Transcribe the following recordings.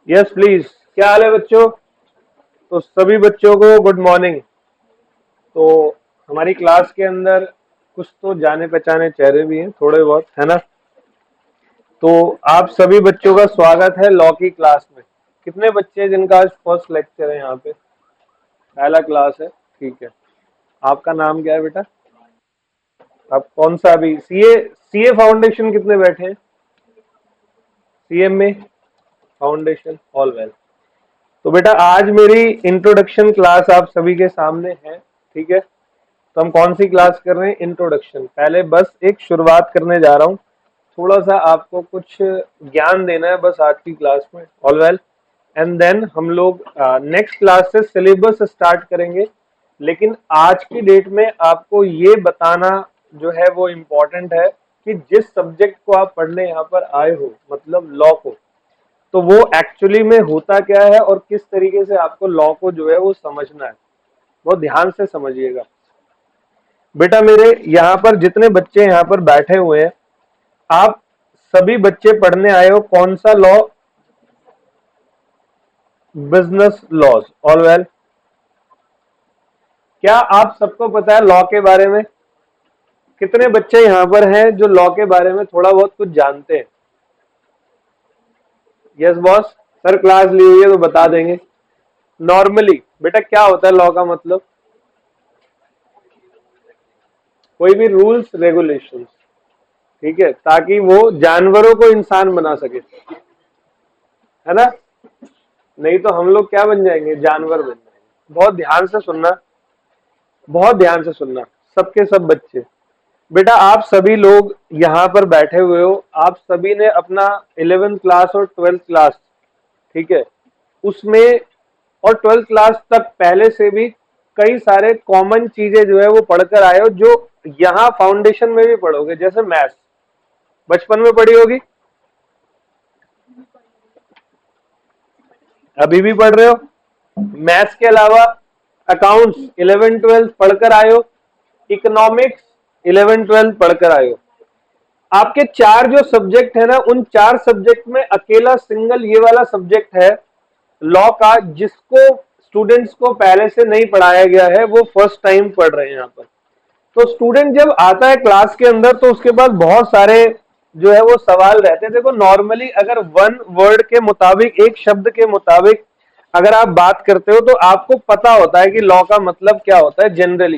Yes please. क्या हाल है बच्चों? तो सभी बच्चों को गुड मॉर्निंग। तो हमारी क्लास के अंदर कुछ तो जाने पहचाने चेहरे भी हैं, थोड़े बहुत, है ना? तो आप सभी बच्चों का स्वागत है लॉ की क्लास में। कितने बच्चे हैं जिनका आज फर्स्ट लेक्चर है यहाँ पे? पहला क्लास है, ठीक है। आपका नाम क्या है बेटा? आप कौन सा अभी सीए फाउंडेशन कितने बैठे हैं? सीएम में फाउंडेशन, ऑल वेल। तो बेटा आज मेरी इंट्रोडक्शन क्लास आप सभी के सामने है, ठीक है। तो हम कौन सी क्लास कर रहे हैं? इंट्रोडक्शन। पहले बस एक शुरुआत करने जा रहा हूँ, थोड़ा सा आपको कुछ ज्ञान देना है बस आज की क्लास में, ऑल वेल। एंड देन हम लोग नेक्स्ट क्लास से सिलेबस स्टार्ट करेंगे। लेकिन आज की डेट में आपको ये बताना जो है वो इम्पोर्टेंट है कि जिस सब्जेक्ट को आप पढ़ने यहाँ पर आए हो, मतलब लॉ को, तो वो एक्चुअली में होता क्या है और किस तरीके से आपको लॉ को जो है वो समझना है। बहुत ध्यान से समझिएगा बेटा। मेरे यहाँ पर जितने बच्चे यहाँ पर बैठे हुए हैं, आप सभी बच्चे पढ़ने आए हो कौन सा law? Business laws, all well. क्या आप सबको पता है लॉ के बारे में? कितने बच्चे यहाँ पर हैं जो लॉ के बारे में थोड़ा बहुत कुछ जानते हैं? यस बॉस, सर क्लास ली हुई है तो बता देंगे। नॉर्मली बेटा क्या होता है लॉ का मतलब? कोई भी रूल्स रेगुलेशंस, ठीक है, ताकि वो जानवरों को इंसान बना सके, है ना? नहीं तो हम लोग क्या बन जाएंगे? जानवर बन जाएंगे। बहुत ध्यान से सुनना, बहुत ध्यान से सुनना, सबके सब बच्चे। बेटा आप सभी लोग यहाँ पर बैठे हुए हो, आप सभी ने अपना 11th क्लास और 12th क्लास, ठीक है, उसमें और 12th क्लास तक पहले से भी कई सारे कॉमन चीजें जो है वो पढ़कर आए हो, जो यहाँ फाउंडेशन में भी पढ़ोगे। जैसे मैथ्स बचपन में पढ़ी होगी, अभी भी पढ़ रहे हो। मैथ्स के अलावा अकाउंट्स 11 12 पढ़कर आए हो, इकोनॉमिक्स 11 12 पढ़कर आए हो। आपके चार जो सब्जेक्ट है ना, उन चार सब्जेक्ट में अकेला सिंगल ये वाला सब्जेक्ट है लॉ का, जिसको स्टूडेंट्स को पहले से नहीं पढ़ाया गया है, वो फर्स्ट टाइम पढ़ रहे हैं यहाँ पर। तो स्टूडेंट जब आता है क्लास के अंदर तो उसके पास बहुत सारे जो है वो सवाल रहते हैं। देखो नॉर्मली अगर वन वर्ड के मुताबिक, एक शब्द के मुताबिक अगर आप बात करते हो तो आपको पता होता है कि लॉ का मतलब क्या होता है जनरली।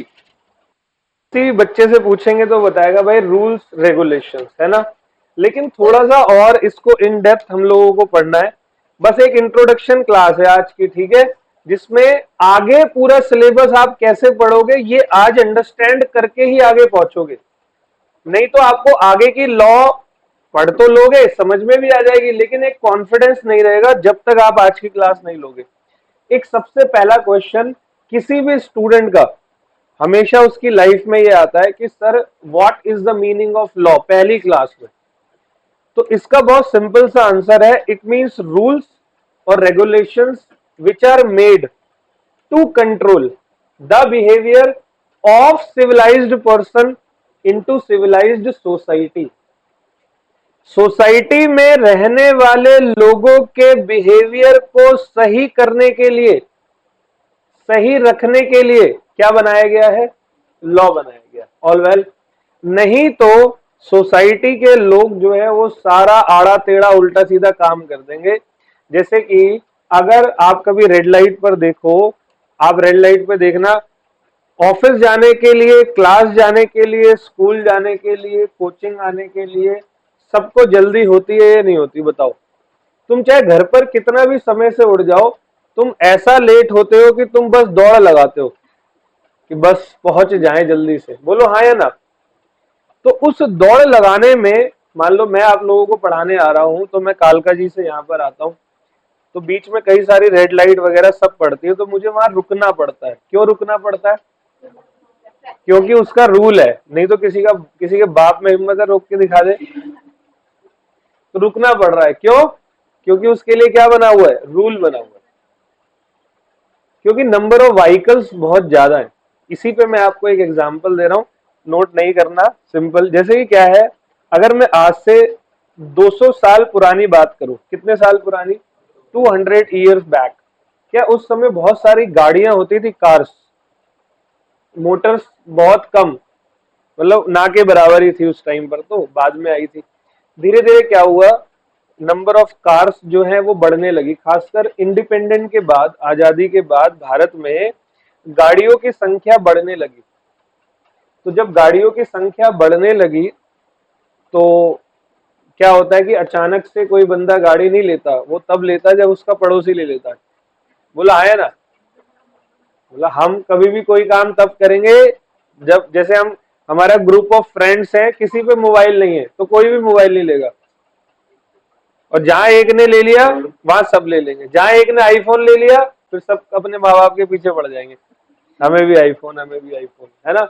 किसी बच्चे से पूछेंगे तो बताएगा भाई रूल्स रेगुलेशंस, है ना? लेकिन थोड़ा सा और इसको इन डेप्थ हम लोगों को पढ़ना है। बस एक इंट्रोडक्शन क्लास है आज की, ठीक है, जिसमें आगे पूरा सिलेबस आप कैसे पढ़ोगे ये आज अंडरस्टैंड करके ही आगे पहुंचोगे। नहीं तो आपको आगे की लॉ पढ़ तो लोगे, समझ में भी आ जाएगी, लेकिन एक कॉन्फिडेंस नहीं रहेगा जब तक आप आज की क्लास नहीं लोगे। एक सबसे पहला क्वेश्चन किसी भी स्टूडेंट का हमेशा उसकी लाइफ में ये आता है कि sir what is the meaning of law, पहली क्लास में। तो इसका बहुत सिंपल सा आंसर है, इट मींस रूल्स और regulations which are made to control the behaviour of civilised person into civilised society. Society में रहने वाले लोगों के बिहेवियर को सही करने के लिए, सही रखने के लिए क्या बनाया गया है? लॉ बनाया गया, ऑल वेल। नहीं तो सोसाइटी के लोग जो है वो सारा आड़ा टेढ़ा उल्टा सीधा काम कर देंगे। जैसे कि अगर आप कभी रेड लाइट पर देखो, आप रेड लाइट पे देखना, ऑफिस जाने के लिए, क्लास जाने के लिए, स्कूल जाने के लिए, कोचिंग आने के लिए सबको जल्दी होती है या नहीं होती? बताओ। तुम चाहे घर पर कितना भी समय से उठ जाओ, तुम ऐसा लेट होते हो कि तुम बस दौड़ लगाते हो कि बस पहुंच जाए जल्दी से। बोलो हाँ या ना? तो उस दौड़ लगाने में, मान लो मैं आप लोगों को पढ़ाने आ रहा हूं, तो मैं कालका जी से यहाँ पर आता हूँ, तो बीच में कई सारी रेड लाइट वगैरह सब पड़ती है, तो मुझे वहां रुकना पड़ता है। क्यों रुकना पड़ता है? क्योंकि उसका रूल है। नहीं तो किसी के बाप में हिम्मत है रोक के दिखा दे? तो रुकना पड़ रहा है। क्यों? क्योंकि उसके लिए क्या बना हुआ है? रूल बना हुआ है। क्योंकि नंबर ऑफ व्हीकल्स बहुत ज्यादा है। इसी पे मैं आपको एक एग्जांपल दे रहा हूं, नोट नहीं करना, सिंपल। जैसे कि क्या है, अगर मैं आज से 200 साल पुरानी बात करूं, कितने साल पुरानी? 200 ईयर्स बैक, क्या उस समय बहुत सारी गाड़ियां होती थी, कार्स, मोटर्स बहुत कम, मतलब ना के बराबर ही थी उस टाइम पर, तो बाद में आई थी। धीरे धीरे क्या हुआ, नंबर ऑफ कार्स जो है वो बढ़ने लगी, खासकर इंडिपेंडेंट के बाद, आजादी के बाद भारत में गाड़ियों की संख्या बढ़ने लगी। तो जब गाड़ियों की संख्या बढ़ने लगी तो क्या होता है कि अचानक से कोई बंदा गाड़ी नहीं लेता, वो तब लेता जब उसका पड़ोसी ले लेता है। बोला है ना, बोला हम कभी भी कोई काम तब करेंगे जब, जैसे हम, हमारा ग्रुप ऑफ फ्रेंड्स है, किसी पे मोबाइल नहीं है तो कोई भी मोबाइल नहीं लेगा, और जहां एक ने ले लिया वहां सब ले लेंगे। जहां एक ने आईफोन ले लिया फिर सब अपने माँ बाप के पीछे पड़ जाएंगे, हमें भी आईफोन, हमें भी आईफोन, है ना।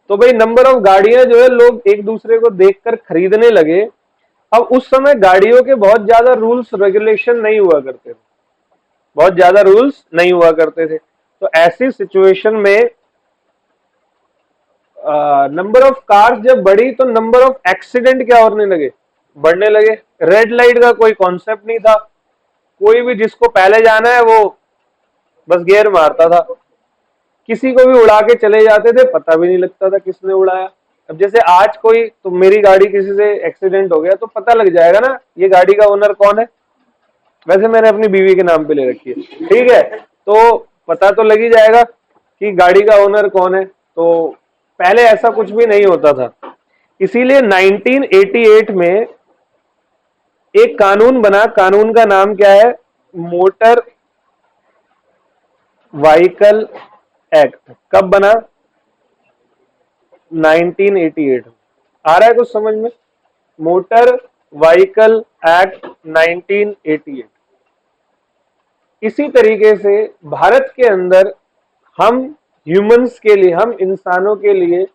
तो भाई नंबर ऑफ गाड़ियां जो है लोग एक दूसरे को देखकर खरीदने लगे। अब उस समय गाड़ियों के बहुत ज्यादा रूल्स रेगुलेशन नहीं हुआ करते थे, बहुत ज्यादा रूल्स नहीं हुआ करते थे। तो ऐसी सिचुएशन में नंबर ऑफ कार्स जब बढ़ी तो नंबर ऑफ एक्सीडेंट क्या होने लगे, बढ़ने लगे। रेड लाइट का कोई कॉन्सेप्ट नहीं था, कोई भी जिसको पहले जाना है वो बस गियर मारता था, किसी को भी उड़ा के चले जाते थे, पता भी नहीं लगता था किसने उड़ाया। अब जैसे आज कोई, तो मेरी गाड़ी किसी से एक्सीडेंट हो गया तो पता लग जाएगा ना ये गाड़ी का ओनर कौन है। वैसे मैंने अपनी बीवी के नाम पे ले रखी है, ठीक है, तो पता तो लग ही जाएगा कि गाड़ी का ओनर कौन है। तो पहले ऐसा कुछ भी नहीं होता था। इसीलिए 1988 में एक कानून बना, कानून का नाम क्या है, मोटर व्हीकल एक्ट। कब बना, 1988। आ रहा है कुछ समझ में, मोटर व्हीकल एक्ट 1988। इसी तरीके से भारत के अंदर हम ह्यूमंस के लिए, हम इंसानों के लिए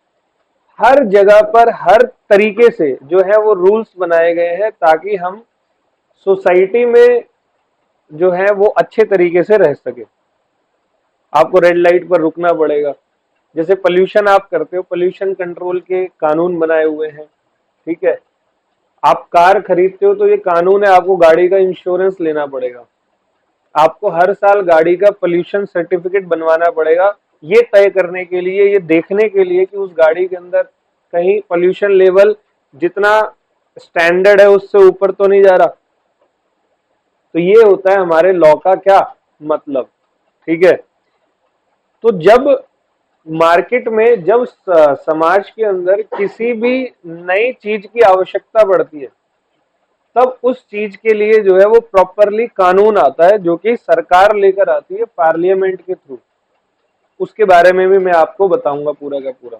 हर जगह पर हर तरीके से जो है वो रूल्स बनाए गए हैं ताकि हम सोसाइटी में जो है वो अच्छे तरीके से रह सके। आपको रेड लाइट पर रुकना पड़ेगा, जैसे पोल्यूशन आप करते हो, पोल्यूशन कंट्रोल के कानून बनाए हुए हैं, ठीक है। आप कार खरीदते हो तो ये कानून है, आपको गाड़ी का इंश्योरेंस लेना पड़ेगा, आपको हर साल गाड़ी का पोल्यूशन सर्टिफिकेट बनवाना पड़ेगा, ये तय करने के लिए, ये देखने के लिए कि उस गाड़ी के अंदर कहीं पोल्यूशन लेवल जितना स्टैंडर्ड है उससे ऊपर तो नहीं जा रहा। तो ये होता है हमारे लॉ का क्या मतलब, ठीक है। तो जब मार्केट में, जब समाज के अंदर किसी भी नई चीज की आवश्यकता पड़ती है तब उस चीज के लिए जो है वो प्रॉपरली कानून आता है, जो कि सरकार लेकर आती है पार्लियामेंट के थ्रू। उसके बारे में भी मैं आपको बताऊंगा पूरा का पूरा।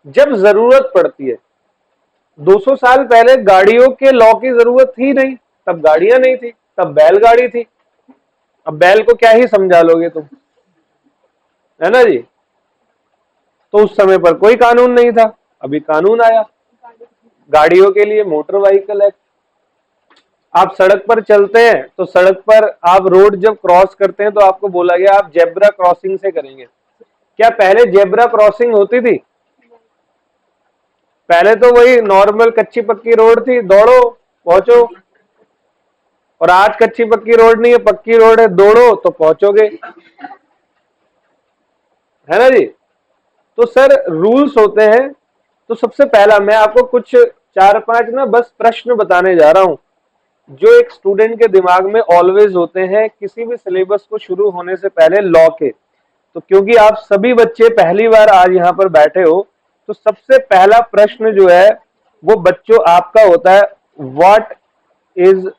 जब जरूरत पड़ती है, 200 साल पहले गाड़ियों के लॉ की जरूरत थी नहीं, तब गाड़ियां नहीं थी, तब बैलगाड़ी थी। अब बैल को क्या ही समझा लोगे तुम, है ना जी। तो उस समय पर कोई कानून नहीं था, अभी कानून आया गाड़ियों के लिए, मोटर व्हीकल एक्ट। आप सड़क पर चलते हैं तो सड़क पर आप रोड जब क्रॉस करते हैं तो आपको बोला गया आप जेब्रा क्रॉसिंग से करेंगे। क्या पहले जेब्रा क्रॉसिंग होती थी, पहले तो वही नॉर्मल कच्ची पक्की रोड थी, दौड़ो पहुंचो। और आज कच्ची पक्की रोड नहीं है, पक्की रोड है, दौड़ो तो पहुंचोगे, है ना जी। तो सर रूल्स होते हैं। तो सबसे पहला मैं आपको कुछ 4-5 ना बस प्रश्न बताने जा रहा हूं जो एक स्टूडेंट के दिमाग में ऑलवेज होते हैं किसी भी सिलेबस को शुरू होने से पहले लॉ के। तो क्योंकि आप सभी बच्चे पहली बार आज यहाँ पर बैठे हो, तो सबसे पहला प्रश्न जो है वो बच्चों आपका होता है, व्हाट इज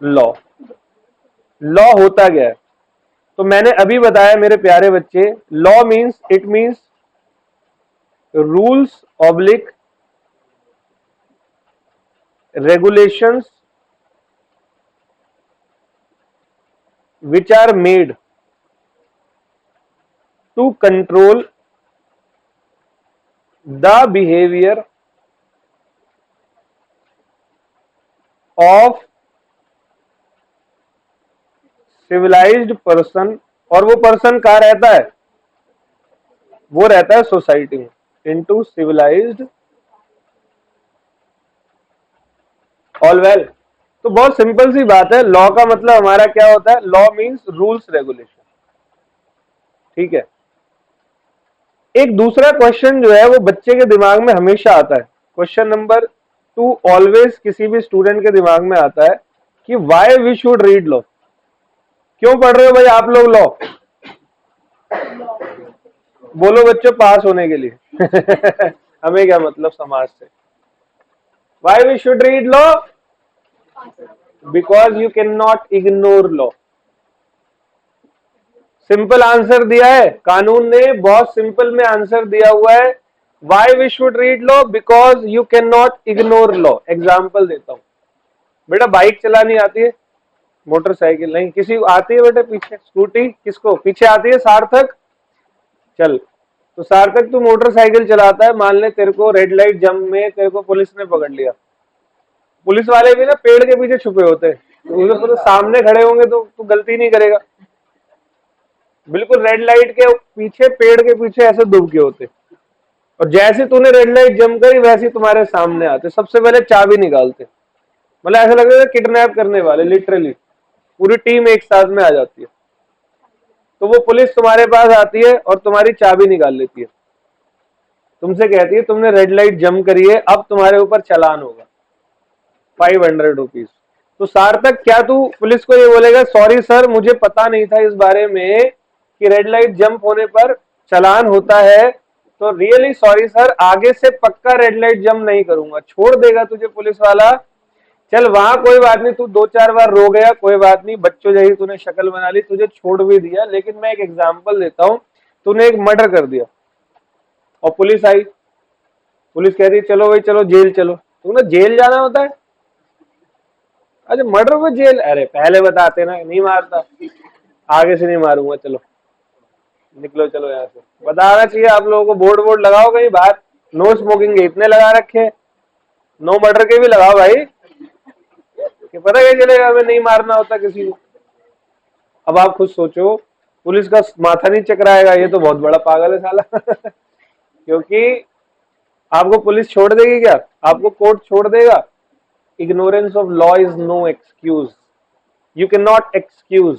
लॉ। लॉ होता क्या है, तो मैंने अभी बताया मेरे प्यारे बच्चे, law means, it means rules oblique regulations which are made to control the behavior of civilized person। और वो पर्सन कहाँ रहता है, वो रहता है सोसाइटी में, इनटू सिविलाइज्ड। ऑल वेल, तो बहुत सिंपल सी बात है, लॉ का मतलब हमारा क्या होता है? लॉ मीन्स रूल्स रेगुलेशन, ठीक है। एक दूसरा क्वेश्चन जो है वो बच्चे के दिमाग में हमेशा आता है, क्वेश्चन नंबर 2 ऑलवेज किसी भी स्टूडेंट के दिमाग में आता है कि why we should read law. क्यों पढ़ रहे हो भाई आप लोग लॉ? बोलो बच्चों, पास होने के लिए। हमें क्या मतलब समाज से? Why we should read law? Because you can not ignore law. Simple answer दिया है कानून ने, बहुत सिंपल में आंसर दिया हुआ है। Why we should read law? Because you can not ignore law. Example देता हूं, बेटा बाइक चलानी आती है? मोटरसाइकिल नहीं, किसी को आती है बेटा पीछे? स्कूटी किसको पीछे आती है? सार्थक, चल। तो सार्थक तू मोटरसाइकिल चलाता है, मान ले तेरे को रेड लाइट जंप में तेरे को पुलिस ने पकड़ लिया। पुलिस वाले भी ना पेड़ के पीछे छुपे होते हैं, तो सामने खड़े होंगे तो तू गलती नहीं करेगा। बिल्कुल रेड लाइट के पीछे, पेड़ के पीछे ऐसे दुब के होते, और जैसे तूने रेड लाइट जंप करी वैसे तुम्हारे सामने आते, सबसे पहले चाबी निकालते। मतलब ऐसा लग रहा है किडनैप करने वाले, लिटरली पूरी टीम एक साथ में आ जाती है। तो वो पुलिस तुम्हारे पास आती है और तुम्हारी चाबी निकाल लेती है, तुमसे कहती है तुमने रेड लाइट जंप करी है, अब तुम्हारे ऊपर चालान होगा 500 रुपीज। तो सार्थक, क्या तू पुलिस को ये बोलेगा सॉरी सर मुझे पता नहीं था इस बारे में कि रेड लाइट जंप होने पर चालान होता है, तो रियली सॉरी सर, आगे से पक्का रेड लाइट जंप नहीं करूंगा? छोड़ देगा तुझे पुलिस वाला? चल वहां कोई बात नहीं, तू 2-4 बार रो गया, कोई बात नहीं, बच्चों जैसी तूने शक्ल बना ली, तुझे छोड़ भी दिया। लेकिन मैं एक एग्जांपल देता हूं, तूने एक मर्डर कर दिया और पुलिस आई, पुलिस कह रही चलो भाई चलो जेल चलो, तूने जेल जाना होता है? अच्छा मर्डर में जेल? अरे पहले बताते ना, नहीं मारता, आगे से नहीं मारूंगा, चलो निकलो चलो यहाँ से। बताना चाहिए आप लोगों को, बोर्ड बोर्ड लगाओ कहीं बाहर, नो स्मोकिंग के इतने लगा रखे, नो मर्डर के भी लगाओ भाई, कि पता क्या चलेगा हमें नहीं मारना होता किसी को। अब आप खुद सोचो, पुलिस का माथा नहीं चकराएगा, ये तो बहुत बड़ा पागल है साला। क्योंकि आपको पुलिस छोड़ देगी क्या? आपको कोर्ट छोड़ देगा? Ignorance of law is no excuse, you can not excuse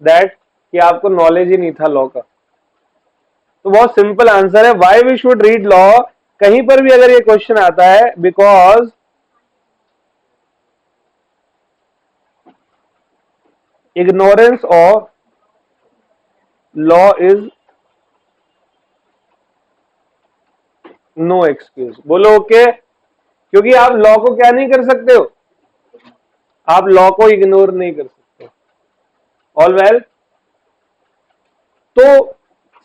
that कि आपको नॉलेज ही नहीं था लॉ का। तो बहुत सिंपल आंसर है, why we should read law. कहीं पर भी अगर ये क्वेश्चन आता है, because ignorance of law is no excuse। बोलो ओके। क्योंकि आप लॉ को क्या नहीं कर सकते हो? आप लॉ को इग्नोर नहीं कर सकते। ऑल वेल, तो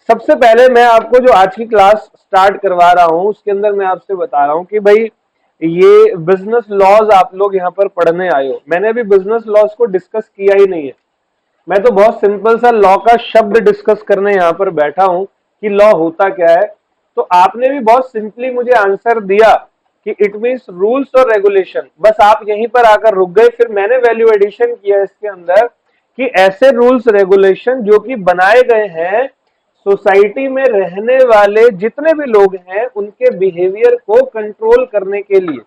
सबसे पहले मैं आपको जो आज की क्लास स्टार्ट करवा रहा हूं उसके अंदर मैं आपसे बता रहा हूं कि भाई ये बिजनेस लॉज आप लोग यहां पर पढ़ने आए हो। मैंने अभी बिजनेस लॉज को डिस्कस किया ही नहीं है, मैं तो बहुत सिंपल सा लॉ का शब्द डिस्कस करने यहां पर बैठा हूं कि लॉ होता क्या है। तो आपने भी बहुत सिंपली मुझे आंसर दिया कि इट मींस रूल्स और रेगुलेशन, बस आप यहीं पर आकर रुक गए। फिर मैंने वैल्यू एडिशन किया इसके अंदर कि ऐसे रूल्स रेगुलेशन जो कि बनाए गए हैं सोसाइटी में रहने वाले जितने भी लोग हैं उनके बिहेवियर को कंट्रोल करने के लिए।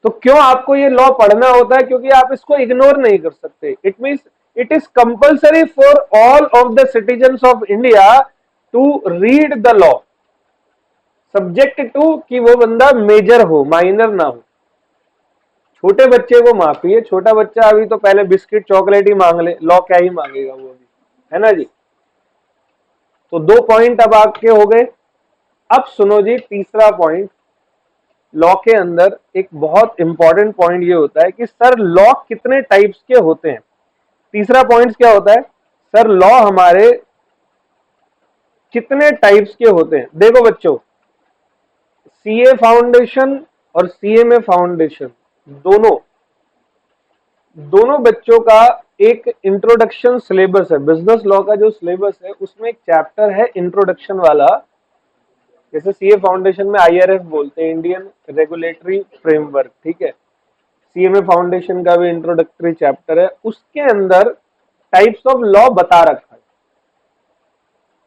तो क्यों आपको ये लॉ पढ़ना होता है? क्योंकि आप इसको इग्नोर नहीं कर सकते। It means it is compulsory for all of the citizens of India to read the law, subject to कि वो बंदा मेजर हो, माइनर ना हो। छोटे बच्चे को माफी है, छोटा बच्चा अभी तो पहले बिस्किट चॉकलेट ही मांग ले, लॉ क्या ही मांगेगा वो अभी, है ना जी। तो 2 पॉइंट अब आपके हो गए। अब सुनो जी तीसरा पॉइंट, लॉ के अंदर एक बहुत इंपॉर्टेंट पॉइंट ये होता है कि सर लॉ कितने टाइप्स के होते हैं। तीसरा पॉइंट क्या होता है? सर लॉ हमारे कितने टाइप्स के होते हैं। देखो बच्चों, सीए फाउंडेशन और सीएमए फाउंडेशन दोनों दोनों बच्चों का एक इंट्रोडक्शन सिलेबस है। बिजनेस लॉ का जो सिलेबस है उसमें एक चैप्टर है इंट्रोडक्शन वाला, जैसे सीए फाउंडेशन में आईआरएफ बोलते हैं, इंडियन रेगुलेटरी फ्रेमवर्क, ठीक है। सीएमए फाउंडेशन का भी इंट्रोडक्टरी चैप्टर है, उसके अंदर टाइप्स ऑफ लॉ बता रखा है।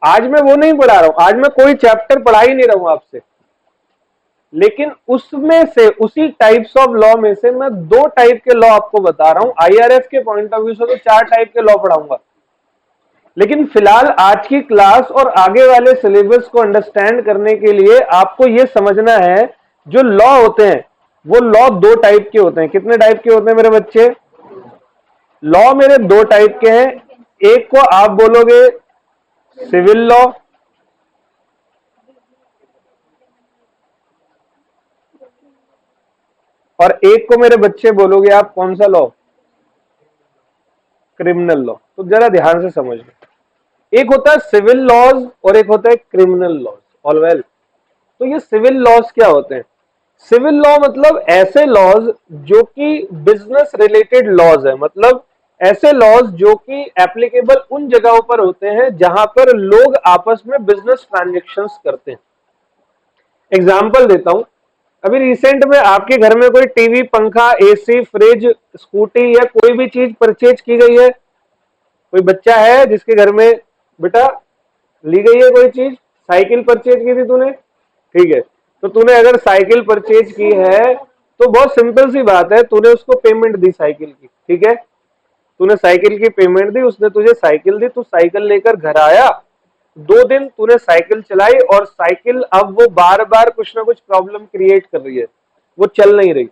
आज मैं वो नहीं पढ़ा रहा हूं, आज मैं कोई चैप्टर पढ़ा ही नहीं रहा हूं आपसे, लेकिन उसमें से उसी टाइप्स ऑफ लॉ में से मैं 2 टाइप के लॉ आपको बता रहा हूं। आईआरएफ के पॉइंट ऑफ व्यू से तो 4 टाइप के लॉ पढ़ाऊंगा, लेकिन फिलहाल आज की क्लास और आगे वाले सिलेबस को अंडरस्टैंड करने के लिए आपको यह समझना है जो लॉ होते हैं वो लॉ 2 टाइप के होते हैं। कितने टाइप के होते हैं मेरे बच्चे? लॉ मेरे 2 टाइप के हैं। एक को आप बोलोगे सिविल लॉ, और एक को मेरे बच्चे बोलोगे आप कौन सा लॉ? Criminal law. तो जरा ध्यान से समझ लो, एक होता है सिविल लॉज और एक होता है क्रिमिनल लॉज। ऑल वेल, तो ये सिविल लॉज क्या होते हैं? सिविल लॉ मतलब ऐसे लॉज जो कि बिजनेस रिलेटेड लॉज है, मतलब ऐसे लॉज जो कि एप्लीकेबल उन जगहों पर होते हैं जहां पर लोग आपस में बिजनेस ट्रांजेक्शन्स करते हैं। एग्जाम्पल देता हूं, अभी रिसेंट में आपके घर में कोई टीवी, पंखा, एसी, फ्रिज, स्कूटी या कोई भी चीज परचेज की गई है? कोई बच्चा है जिसके घर में बेटा ली गई है कोई चीज? साइकिल परचेज की थी तूने, ठीक है। तो तूने अगर साइकिल परचेज की है तो बहुत सिंपल सी बात है, तूने उसको पेमेंट दी साइकिल की, ठीक है। तूने साइकिल की पेमेंट दी, उसने तुझे साइकिल दी, तू साइकिल लेकर घर आया, 2 दिन तूने साइकिल चलाई और साइकिल अब वो बार बार कुछ ना कुछ प्रॉब्लम क्रिएट कर रही है, वो चल नहीं रही।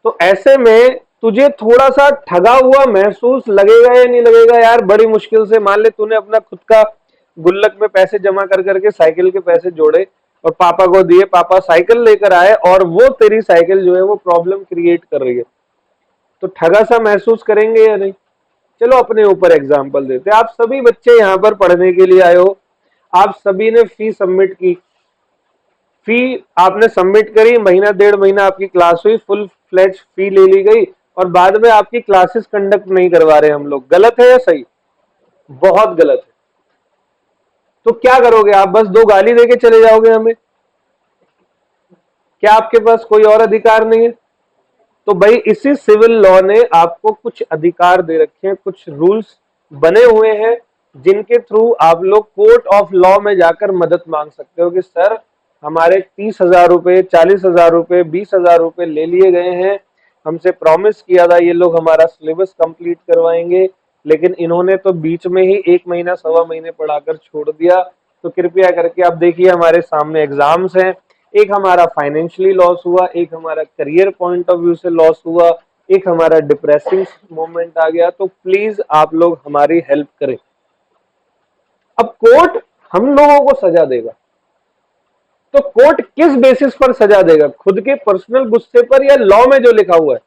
तो ऐसे में तुझे थोड़ा सा ठगा हुआ महसूस लगेगा या नहीं लगेगा? यार बड़ी मुश्किल से मान ले तूने अपना खुद का गुल्लक में पैसे जमा कर करके साइकिल के पैसे जोड़े और पापा को दिए, पापा साइकिल लेकर आए और वो तेरी साइकिल जो है वो प्रॉब्लम क्रिएट कर रही है, तो ठगा सा महसूस करेंगे या नहीं? चलो अपने ऊपर एग्जाम्पल देते हैं। आप सभी बच्चे यहाँ पर पढ़ने के लिए आए हो, आप सभी ने फी सबमिट की, फी आपने सबमिट करी, महीना 1.5 महीना आपकी क्लास हुई, फुल फ्लेज फी ले ली गई और बाद में आपकी क्लासेस कंडक्ट नहीं करवा रहे हम लोग। गलत है या सही? बहुत गलत है। तो क्या करोगे आप? बस 2 गाली देके चले जाओगे हमें? क्या आपके पास कोई और अधिकार नहीं है? तो भाई इसी सिविल लॉ ने आपको कुछ अधिकार दे रखे हैं, कुछ रूल्स बने हुए हैं जिनके थ्रू आप लोग कोर्ट ऑफ लॉ में जाकर मदद मांग सकते हो कि सर हमारे 30,000 रुपए, 40,000 रुपए, 20,000 रुपए ले लिए गए हैं, हमसे प्रॉमिस किया था ये लोग हमारा सिलेबस कंप्लीट करवाएंगे, लेकिन इन्होंने तो बीच में ही 1 महीना, सवा महीने पढ़ाकर छोड़ दिया। तो कृपया करके आप देखिए हमारे सामने एग्जाम्स हैं, एक हमारा फाइनेंशियली लॉस हुआ, एक हमारा करियर पॉइंट ऑफ व्यू से लॉस हुआ, एक हमारा डिप्रेसिंग मोमेंट आ गया, तो प्लीज आप लोग हमारी हेल्प करें। अब कोर्ट हम लोगों को सजा देगा, तो कोर्ट किस बेसिस पर सजा देगा? खुद के पर्सनल गुस्से पर या लॉ में जो लिखा हुआ है?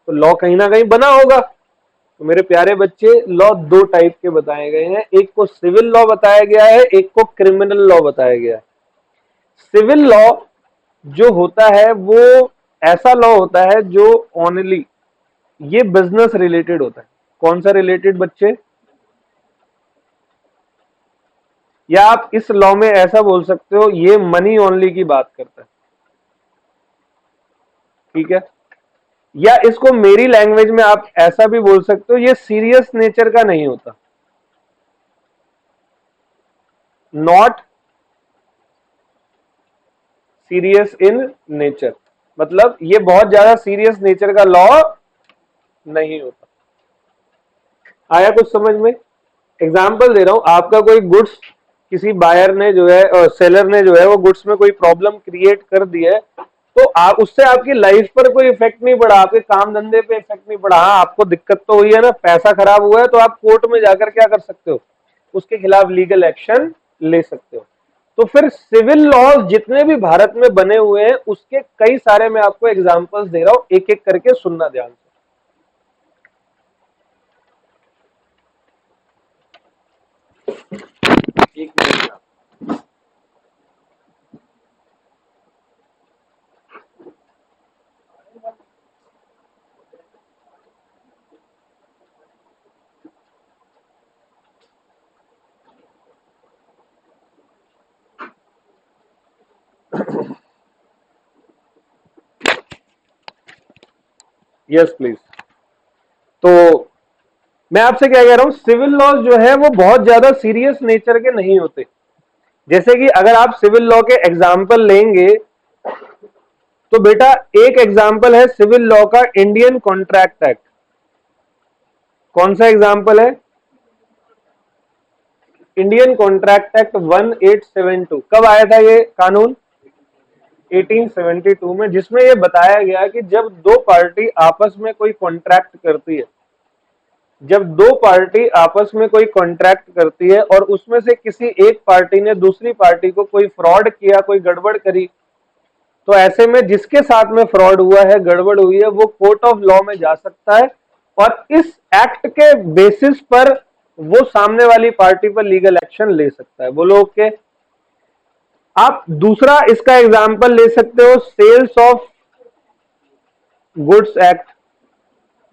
तो लॉ कहीं ना कहीं बना होगा। तो मेरे प्यारे बच्चे, लॉ 2 टाइप के बताए गए हैं, एक को सिविल लॉ बताया गया है, एक को क्रिमिनल लॉ बताया गया है। सिविल लॉ जो होता है वो ऐसा लॉ होता है जो ओनली ये बिजनेस रिलेटेड होता है। कौन सा रिलेटेड बच्चे? या आप इस लॉ में ऐसा बोल सकते हो ये मनी ओनली की बात करता है, ठीक है। या इसको मेरी लैंग्वेज में आप ऐसा भी बोल सकते हो ये सीरियस नेचर का नहीं होता, नॉट सीरियस इन नेचर, मतलब ये बहुत ज्यादा सीरियस नेचर का लॉ नहीं होता। आया कुछ समझ में? एग्जाम्पल दे रहा हूं, आपका कोई गुड्स किसी बायर ने जो है सेलर ने जो है वो गुड्स में कोई प्रॉब्लम क्रिएट कर दी है, तो आप उससे आपकी लाइफ पर कोई इफेक्ट नहीं पड़ा, आपके काम धंधे पे इफेक्ट नहीं पड़ा। हाँ आपको दिक्कत तो हुई है ना, पैसा खराब हुआ है, तो आप कोर्ट में जाकर क्या कर सकते हो? उसके खिलाफ लीगल एक्शन ले सकते हो। तो फिर सिविल लॉज जितने भी भारत में बने हुए हैं उसके कई सारे मैं आपको एग्जांपल्स दे रहा हूं, एक एक करके सुनना ध्यान से। एक मिनट। Yes please. तो मैं आपसे क्या कह रहा हूं, सिविल लॉज जो है वो बहुत ज्यादा सीरियस नेचर के नहीं होते। जैसे कि अगर आप सिविल लॉ के एग्जाम्पल लेंगे तो बेटा एक एग्जाम्पल है सिविल लॉ का इंडियन कॉन्ट्रैक्ट एक्ट। कौन सा एग्जाम्पल है? Indian contract act 1872। कब आया था ये कानून? 1872 में, जिसमें ये बताया गया कि जब दो पार्टी आपस में कोई कॉन्ट्रैक्ट करती है, जब दो पार्टी आपस में कोई कॉन्ट्रैक्ट करती है और उसमें से किसी एक पार्टी ने दूसरी पार्टी को कोई फ्रॉड किया, कोई गड़बड़ करी, तो ऐसे में जिसके साथ में फ्रॉड हुआ है, गड़बड़ हुई है, वो कोर्ट ऑफ लॉ में जा सकता है और इस एक्ट के बेसिस पर वो सामने वाली पार्टी पर लीगल एक्शन ले सकता है। बोलो ओके। आप दूसरा इसका एग्जांपल ले सकते हो सेल्स ऑफ गुड्स एक्ट,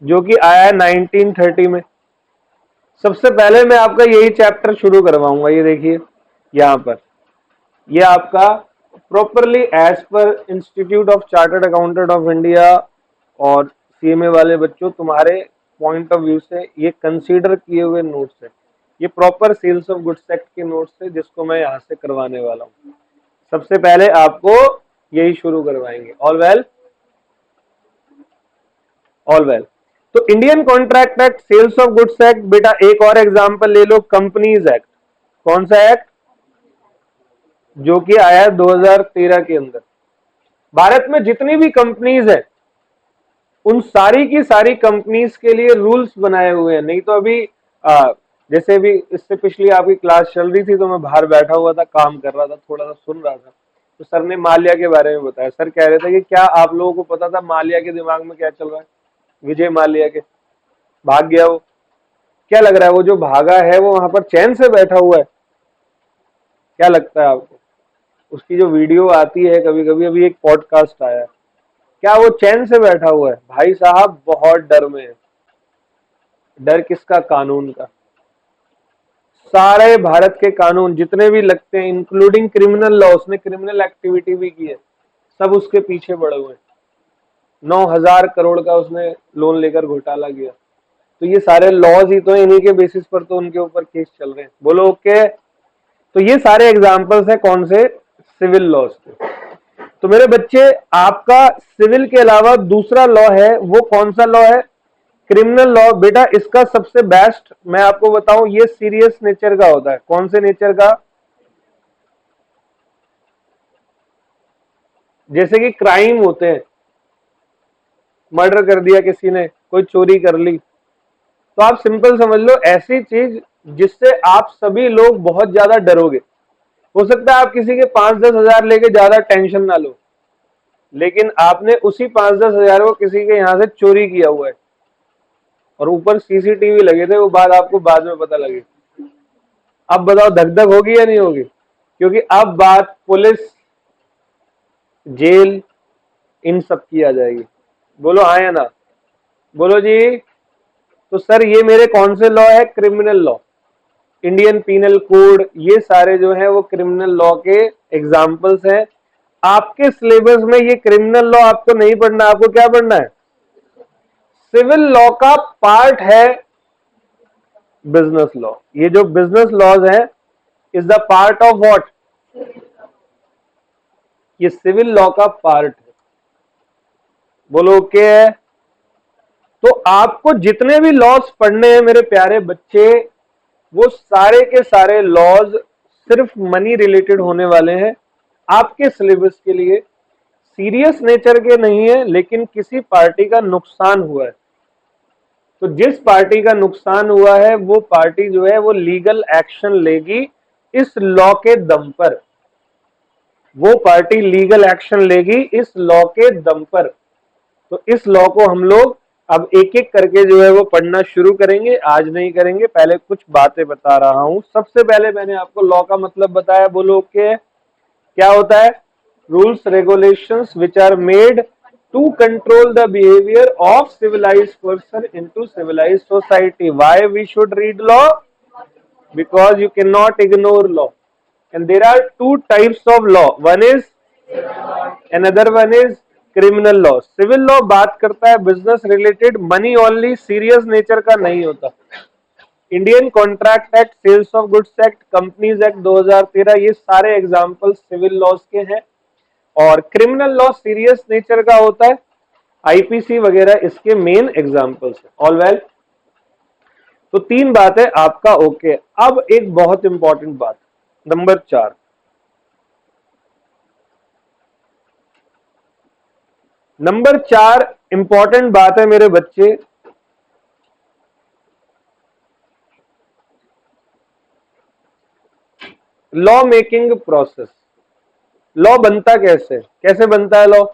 जो कि आया है 1930 में। सबसे पहले मैं आपका यही चैप्टर शुरू करवाऊंगा। ये देखिए यहां पर, ये आपका properly as per institute of chartered accountant of India और सीएमए वाले बच्चों, तुम्हारे पॉइंट ऑफ व्यू से ये कंसीडर किए हुए नोट्स है। ये proper sales of goods act के नोट्स है, जिसको मैं यहां से करवाने वाला हूं। सबसे पहले आपको यही शुरू करवाएंगे। All well, all well. तो Indian contract act, sales of goods act, बेटा एक और एग्जांपल ले लो, कंपनीज एक्ट। कौन सा एक्ट? जो कि आया है 2013 के अंदर। भारत में जितनी भी कंपनीज है उन सारी की सारी कंपनीज के लिए रूल्स बनाए हुए हैं। नहीं तो अभी जैसे भी इससे पिछली आपकी क्लास चल रही थी तो मैं बाहर बैठा हुआ था, काम कर रहा था, थोड़ा सा सुन रहा था, तो सर ने माल्या के बारे में बताया। सर कह रहे थे कि क्या आप लोगों को पता था माल्या के दिमाग में क्या चल रहा है? विजय माल्या के, भाग गया वो। क्या लग रहा है वो जो भागा है वो वहां पर चैन से बैठा हुआ है? क्या लगता है आपको? उसकी जो वीडियो आती है कभी कभी, अभी एक पॉडकास्ट आया है, क्या वो चैन से बैठा हुआ है? भाई साहब बहुत डर में है। डर किसका? कानून का। सारे भारत के कानून जितने भी लगते हैं, इंक्लूडिंग क्रिमिनल लॉ, उसने क्रिमिनल एक्टिविटी भी की है, सब उसके पीछे पड़े हुए हैं। 9,000 करोड़ का उसने लोन लेकर घोटाला किया। तो ये सारे लॉज ही तो इन्हीं के बेसिस पर तो उनके ऊपर केस चल रहे हैं। बोलो ओके। तो ये सारे एग्जाम्पल्स हैं कौन से? सिविल लॉज के। तो मेरे बच्चे, आपका सिविल के अलावा दूसरा लॉ है, वो कौन सा लॉ है? Criminal law. बेटा इसका सबसे बेस्ट मैं आपको बताऊं, ये सीरियस नेचर का होता है। कौन से नेचर का? जैसे कि क्राइम होते हैं, मर्डर कर दिया किसी ने, कोई चोरी कर ली, तो आप सिंपल समझ लो ऐसी चीज जिससे आप सभी लोग बहुत ज्यादा डरोगे। हो सकता है आप किसी के 5-10 हजार लेके ज्यादा टेंशन ना लो, लेकिन आपने उसी 5-10 हजार को किसी के यहां से चोरी किया हुआ है और ऊपर सीसीटीवी लगे थे, वो बात आपको बाद में पता लगी। अब बताओ धक धक होगी या नहीं होगी? क्योंकि अब बात पुलिस, जेल, इन सब की आ जाएगी। बोलो हाँ या ना? बोलो जी। तो सर ये मेरे कौन से लॉ है? Criminal law, Indian penal code, ये सारे जो है वो क्रिमिनल लॉ के एग्जाम्पल्स हैं। आपके सिलेबस में ये क्रिमिनल लॉ आपको नहीं पढ़ना, आपको क्या पढ़ना है? सिविल लॉ का पार्ट है बिजनेस लॉ। ये जो बिजनेस लॉज है is the part of what? ये सिविल लॉ का पार्ट है। बोलो ओके है। तो आपको जितने भी लॉज पढ़ने हैं मेरे प्यारे बच्चे, वो सारे के सारे लॉज सिर्फ मनी रिलेटेड होने वाले हैं आपके सिलेबस के लिए। सीरियस नेचर के नहीं है, लेकिन किसी पार्टी का नुकसान हुआ है तो जिस पार्टी का नुकसान हुआ है वो पार्टी जो है वो लीगल एक्शन लेगी इस लॉ के दम पर। वो पार्टी लीगल एक्शन लेगी इस लॉ के दम पर। तो इस लॉ को हम लोग अब एक एक करके जो है वो पढ़ना शुरू करेंगे। आज नहीं करेंगे, पहले कुछ बातें बता रहा हूं। सबसे पहले मैंने आपको लॉ का मतलब बताया। बोलो ओके। क्या होता है? Rules regulations which are made to control the behaviour of civilised person into civilised society. Why we should read law? Because you cannot ignore law. And there are two types of law. One is, another one is criminal law. Civil law बात करता है business related, money only, serious nature का नहीं होता। Indian contract act, sales of goods act, companies act 2013, ये सारे example civil laws के हैं। और क्रिमिनल लॉ सीरियस नेचर का होता है, आईपीसी वगैरह इसके मेन एग्जाम्पल्स है। ऑल वेल, तो 3 बात है आपका ओके। अब एक बहुत इंपॉर्टेंट बात, नंबर 4, नंबर 4 इंपॉर्टेंट बात है मेरे बच्चे, लॉ मेकिंग प्रोसेस। लॉ बनता कैसे, कैसे बनता है लॉ?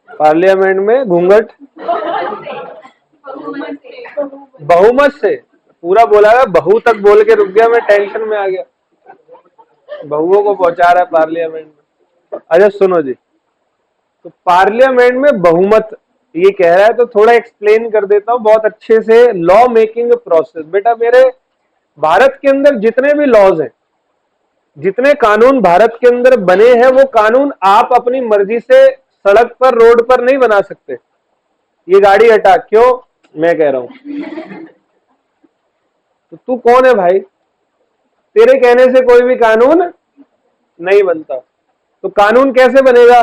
पार्लियामेंट में घूंघट, बहुमत से। पूरा बोला है, बहू तक बोल के रुक गया, मैं टेंशन में आ गया, बहुओं को पहुंचा रहा है पार्लियामेंट में। अच्छा सुनो जी, तो पार्लियामेंट में बहुमत ये कह रहा है, तो थोड़ा एक्सप्लेन कर देता हूं बहुत अच्छे से। लॉ मेकिंग प्रोसेस, बेटा मेरे भारत के अंदर जितने भी लॉज हैं, जितने कानून भारत के अंदर बने हैं, वो कानून आप अपनी मर्जी से सड़क पर, रोड पर नहीं बना सकते। ये गाड़ी हटा, क्यों? मैं कह रहा हूं। तो तू कौन है भाई? तेरे कहने से कोई भी कानून नहीं बनता। तो कानून कैसे बनेगा?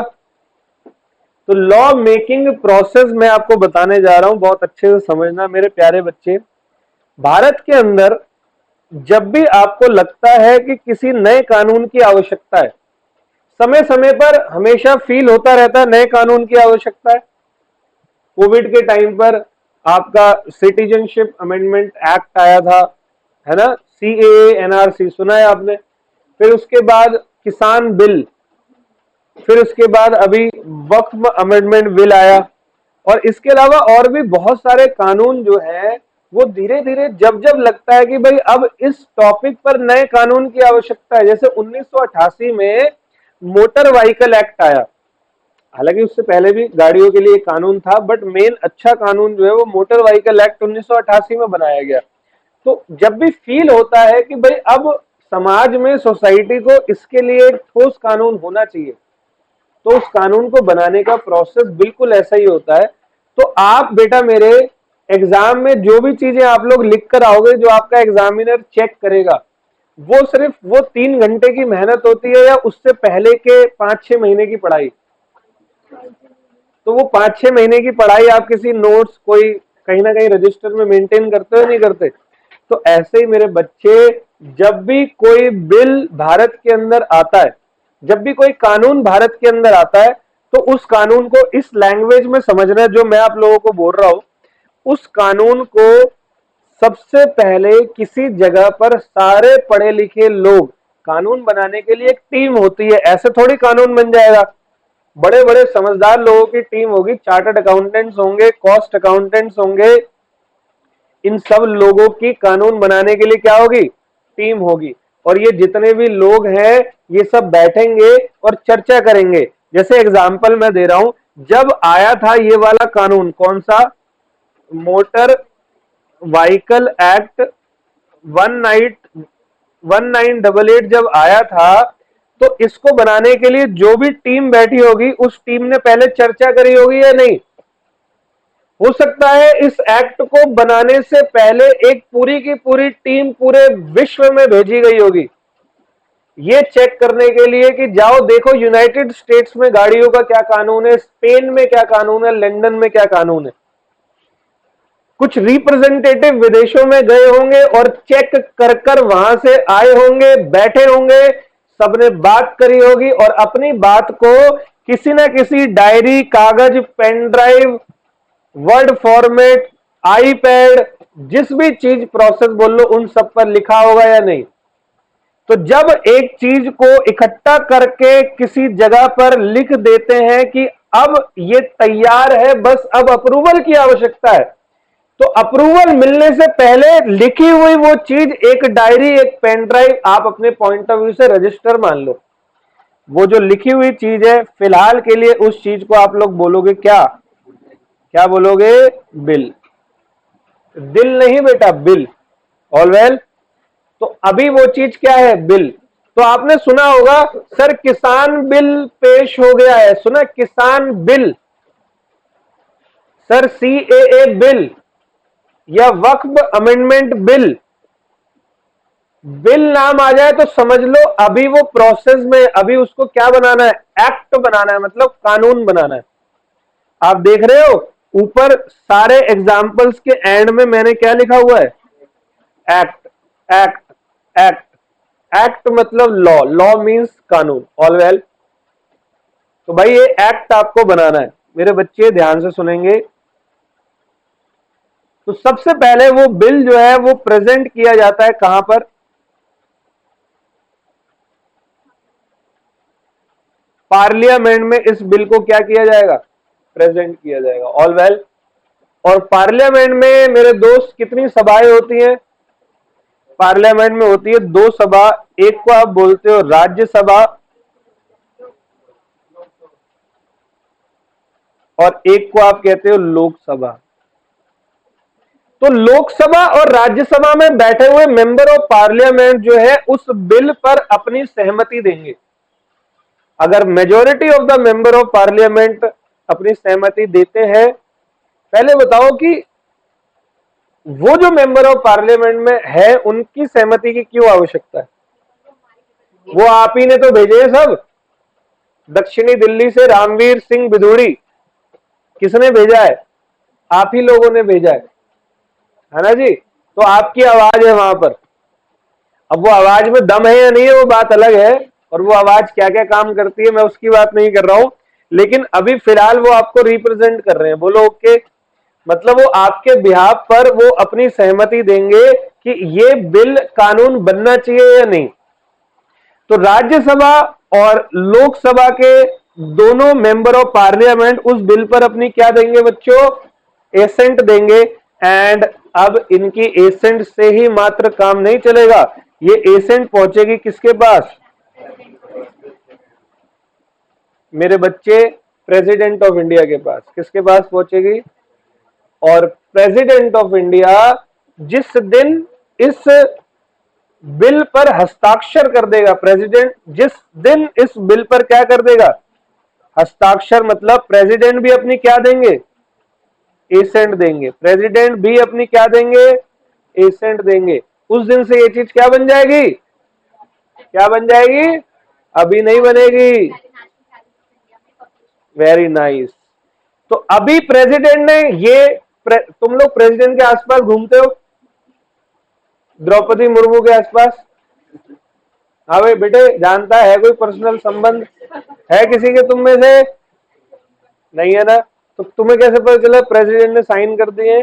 तो लॉ मेकिंग प्रोसेस मैं आपको बताने जा रहा हूं, बहुत अच्छे से समझना मेरे प्यारे बच्चे। भारत के अंदर जब भी आपको लगता है कि किसी नए कानून की आवश्यकता है, समय समय पर हमेशा फील होता रहता है नए कानून की आवश्यकता है। कोविड के टाइम पर आपका सिटीजनशिप अमेंडमेंट एक्ट आया था, है ना, सीएए एनआरसी सुना है आपने। फिर उसके बाद किसान बिल, फिर उसके बाद अभी वक्फ अमेंडमेंट बिल आया, और इसके अलावा और भी बहुत सारे कानून जो है वो धीरे धीरे जब जब लगता है कि भाई अब इस टॉपिक पर नए कानून की आवश्यकता है, जैसे 1988 में मोटर व्हीकल एक्ट आया। हालांकि उससे पहले भी गाड़ियों के लिए कानून था, बट मेन अच्छा कानून जो है वो मोटर व्हीकल एक्ट 1988 में बनाया गया। तो जब भी फील होता है कि भाई अब समाज में, सोसाइटी को इसके लिए एक ठोस कानून होना चाहिए, तो उस कानून को बनाने का प्रोसेस बिल्कुल ऐसा ही होता है। तो आप बेटा मेरे एग्जाम में जो भी चीजें आप लोग लिख कर आओगे, जो आपका एग्जामिनर चेक करेगा, वो सिर्फ वो 3 घंटे की मेहनत होती है या उससे पहले के 5-6 महीने की पढ़ाई? तो वो 5-6 महीने की पढ़ाई आप किसी नोट्स कोई कहीं ना कहीं रजिस्टर में मेंटेन करते हो, नहीं करते? तो ऐसे ही मेरे बच्चे, जब भी कोई बिल भारत के अंदर आता है, जब भी कोई कानून भारत के अंदर आता है, तो उस कानून को इस लैंग्वेज में समझना है जो मैं आप लोगों को बोल रहा हूं। उस कानून को सबसे पहले किसी जगह पर सारे पढ़े लिखे लोग, कानून बनाने के लिए एक टीम होती है, ऐसे थोड़ी कानून बन जाएगा। बड़े बड़े समझदार लोगों की टीम होगी, चार्टर्ड अकाउंटेंट्स होंगे, कॉस्ट अकाउंटेंट्स होंगे, इन सब लोगों की कानून बनाने के लिए क्या होगी? टीम होगी। और ये जितने भी लोग हैं ये सब बैठेंगे और चर्चा करेंगे। जैसे एग्जांपल मैं दे रहा हूं, जब आया था ये वाला कानून, कौन सा? मोटर व्हीकल एक्ट 1988 जब आया था, तो इसको बनाने के लिए जो भी टीम बैठी होगी, उस टीम ने पहले चर्चा करी होगी या नहीं? हो सकता है इस एक्ट को बनाने से पहले एक पूरी की पूरी टीम पूरे विश्व में भेजी गई होगी, ये चेक करने के लिए कि जाओ देखो यूनाइटेड स्टेट्स में गाड़ियों का क्या कानून है, स्पेन में क्या कानून है, लंदन में क्या कानून है। कुछ रिप्रेजेंटेटिव विदेशों में गए होंगे और चेक कर कर वहां से आए होंगे, बैठे होंगे, सबने बात करी होगी और अपनी बात को किसी ना किसी डायरी, कागज, pen drive, word format, iPad, जिस भी चीज प्रोसेस बोल लो, उन सब पर लिखा होगा या नहीं? तो जब एक चीज को इकट्ठा करके किसी जगह पर लिख देते हैं कि अब ये तैयार है, बस अब अप्रूवल की आवश्यकता है, तो अप्रूवल मिलने से पहले लिखी हुई वो चीज, एक डायरी, एक पेन ड्राइव, आप अपने पॉइंट ऑफ व्यू से रजिस्टर मान लो, वो जो लिखी हुई चीज है, फिलहाल के लिए उस चीज को आप लोग बोलोगे क्या? क्या बोलोगे? बिल। दिल नहीं बेटा, बिल। ऑल वेल, तो अभी वो चीज क्या है? बिल। तो आपने सुना होगा सर किसान बिल पेश हो गया है, सुना? किसान बिल। सर CAA बिल या वक्फ अमेंडमेंट बिल, बिल नाम आ जाए तो समझ लो अभी वो प्रोसेस में, अभी उसको क्या बनाना है, एक्ट बनाना है, मतलब कानून बनाना है। आप देख रहे हो ऊपर सारे एग्जाम्पल्स के एंड में मैंने क्या लिखा हुआ है, एक्ट, एक्ट, एक्ट। एक्ट मतलब लॉ, लॉ मीन्स कानून। ऑल वेल, तो भाई ये एक्ट आपको बनाना है। मेरे बच्चे ध्यान से सुनेंगे। तो सबसे पहले वो बिल जो है वो प्रेजेंट किया जाता है कहां पर, पार्लियामेंट में। इस बिल को क्या किया जाएगा, प्रेजेंट किया जाएगा। ऑल वेल, और पार्लियामेंट में मेरे दोस्त कितनी सभाएं होती हैं, पार्लियामेंट में होती है 2 सभा। एक को आप बोलते हो राज्यसभा और एक को आप कहते हो लोकसभा। तो लोकसभा और राज्यसभा में बैठे हुए मेंबर ऑफ पार्लियामेंट जो है उस बिल पर अपनी सहमति देंगे। अगर majority of the member of parliament अपनी सहमति देते हैं, पहले बताओ कि वो जो मेंबर ऑफ पार्लियामेंट में है उनकी सहमति की क्यों आवश्यकता है? वो आप ही ने तो भेजे हैं सब। दक्षिणी दिल्ली से रामवीर सिंह बिधूड़ी, किसने भेजा है? आप ही लोगों ने भेजा है ना जी। तो आपकी आवाज है वहां पर। अब वो आवाज में दम है या नहीं है वो बात अलग है, और वो आवाज क्या क्या काम करती है मैं उसकी बात नहीं कर रहा हूं, लेकिन अभी फिलहाल वो आपको रिप्रेजेंट कर रहे हैं। बोलो ओके। मतलब वो आपके बिहाफ पर वो अपनी सहमति देंगे कि ये बिल कानून बनना चाहिए या नहीं। तो राज्यसभा और लोकसभा के दोनों मेंबर ऑफ पार्लियामेंट उस बिल पर अपनी क्या देंगे बच्चों, एसेंट देंगे। एंड अब इनकी एसेंट से ही मात्र काम नहीं चलेगा, ये एसेंट पहुंचेगी किसके पास, मेरे बच्चे, प्रेसिडेंट ऑफ इंडिया के पास। किसके पास पहुंचेगी? और प्रेसिडेंट ऑफ इंडिया जिस दिन इस बिल पर हस्ताक्षर कर देगा, प्रेसिडेंट जिस दिन इस बिल पर क्या कर देगा, हस्ताक्षर, मतलब प्रेसिडेंट भी अपनी क्या देंगे, एसेंट देंगे। प्रेसिडेंट भी अपनी क्या देंगे, एसेंट देंगे। उस दिन से ये चीज क्या बन जाएगी, क्या बन जाएगी, अभी नहीं बनेगी। Very nice. तो अभी प्रेसिडेंट ने ये तुम लोग प्रेसिडेंट के आसपास घूमते हो, द्रौपदी मुर्मू के आसपास? हाँ भाई बेटे, जानता है कोई पर्सनल संबंध है किसी के तुम में से? नहीं है ना। तो तुम्हें कैसे पता चला प्रेसिडेंट ने साइन कर दिए?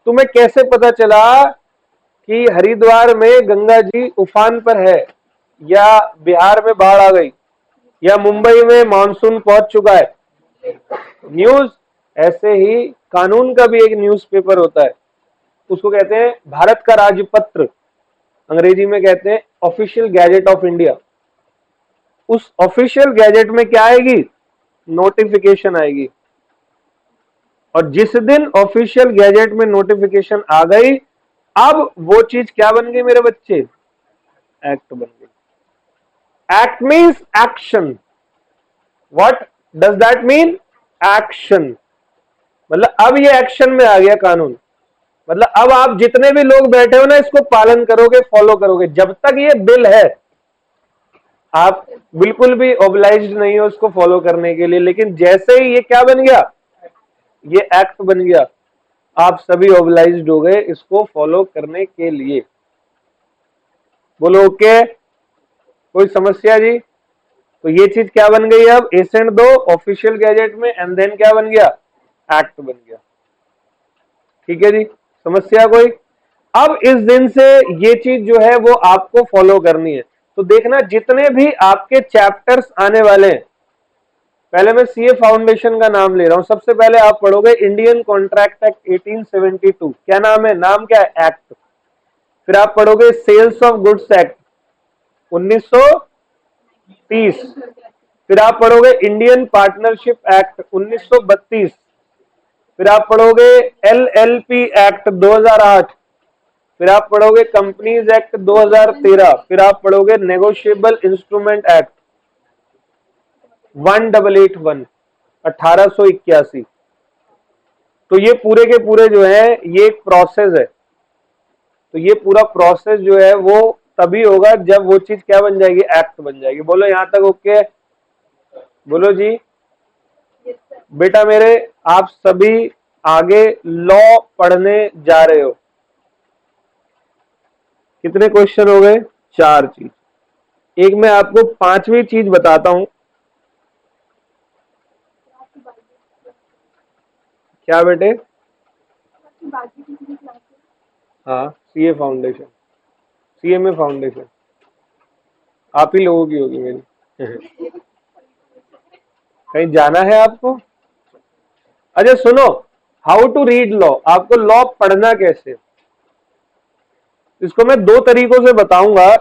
तुम्हें कैसे पता चला कि हरिद्वार में गंगा जी उफान पर है, या बिहार में बाढ़ आ गई, या मुंबई में मानसून पहुंच चुका है? न्यूज। ऐसे ही कानून का भी एक न्यूज़पेपर होता है, उसको कहते हैं भारत का राजपत्र, अंग्रेजी में कहते हैं ऑफिशियल गैजेट ऑफ इंडिया। उस ऑफिशियल गैजेट में क्या आएगी, नोटिफिकेशन आएगी। और जिस दिन ऑफिशियल गैजेट में नोटिफिकेशन आ गई, अब वो चीज क्या बन गई मेरे बच्चे, एक्ट बन गई। Act means action. What does that mean, action. मतलब अब ये एक्शन में आ गया कानून। मतलब अब आप जितने भी लोग बैठे हो ना, इसको पालन करोगे, फॉलो करोगे। जब तक ये बिल है आप बिल्कुल भी ऑब्लाइज्ड नहीं हो उसको फॉलो करने के लिए, लेकिन जैसे ही ये क्या बन गया, ये एक्ट बन गया, आप सभी ऑब्लाइज्ड हो गए इसको फॉलो करने के लिए। बोलो ओके, कोई समस्या जी? तो ये चीज क्या बन गई, अब एसेंट दो ऑफिशियल गैजेट में, एंड देन क्या बन गया, एक्ट बन गया। ठीक है जी, समस्या कोई? अब इस दिन से ये चीज जो है वो आपको फॉलो करनी है। तो देखना जितने भी आपके चैप्टर्स आने वाले हैं, पहले मैं सीए फाउंडेशन का नाम ले रहा हूं। सबसे पहले आप पढ़ोगे इंडियन कॉन्ट्रैक्ट एक्ट 1872। क्या नाम है, नाम क्या है, एक्ट। फिर आप पढ़ोगे सेल्स ऑफ गुड्स एक्ट 1930। फिर आप पढ़ोगे इंडियन पार्टनरशिप एक्ट 1932। फिर आप पढ़ोगे LLP एक्ट 2008। फिर आप पढ़ोगे कंपनीज एक्ट 2013। फिर आप पढ़ोगे नेगोशिएबल इंस्ट्रूमेंट एक्ट 1881 1881। तो ये पूरे के पूरे जो है ये एक प्रोसेस है। तो ये पूरा प्रोसेस जो है वो तभी होगा जब वो चीज क्या बन जाएगी, एक्ट बन जाएगी। बोलो यहां तक ओके? बोलो जी। बेटा मेरे, आप सभी आगे लॉ पढ़ने जा रहे हो। कितने क्वेश्चन हो गए? 4 चीज। एक मैं आपको 5वीं चीज बताता हूं। क्या बेटे? हाँ, सीए फाउंडेशन, सीएमए फाउंडेशन आप ही लोगों की होगी मेरी। कहीं जाना है आपको? अच्छा सुनो, हाउ टू रीड लॉ, आपको लॉ पढ़ना कैसे, इसको मैं 2 तरीकों से बताऊंगा।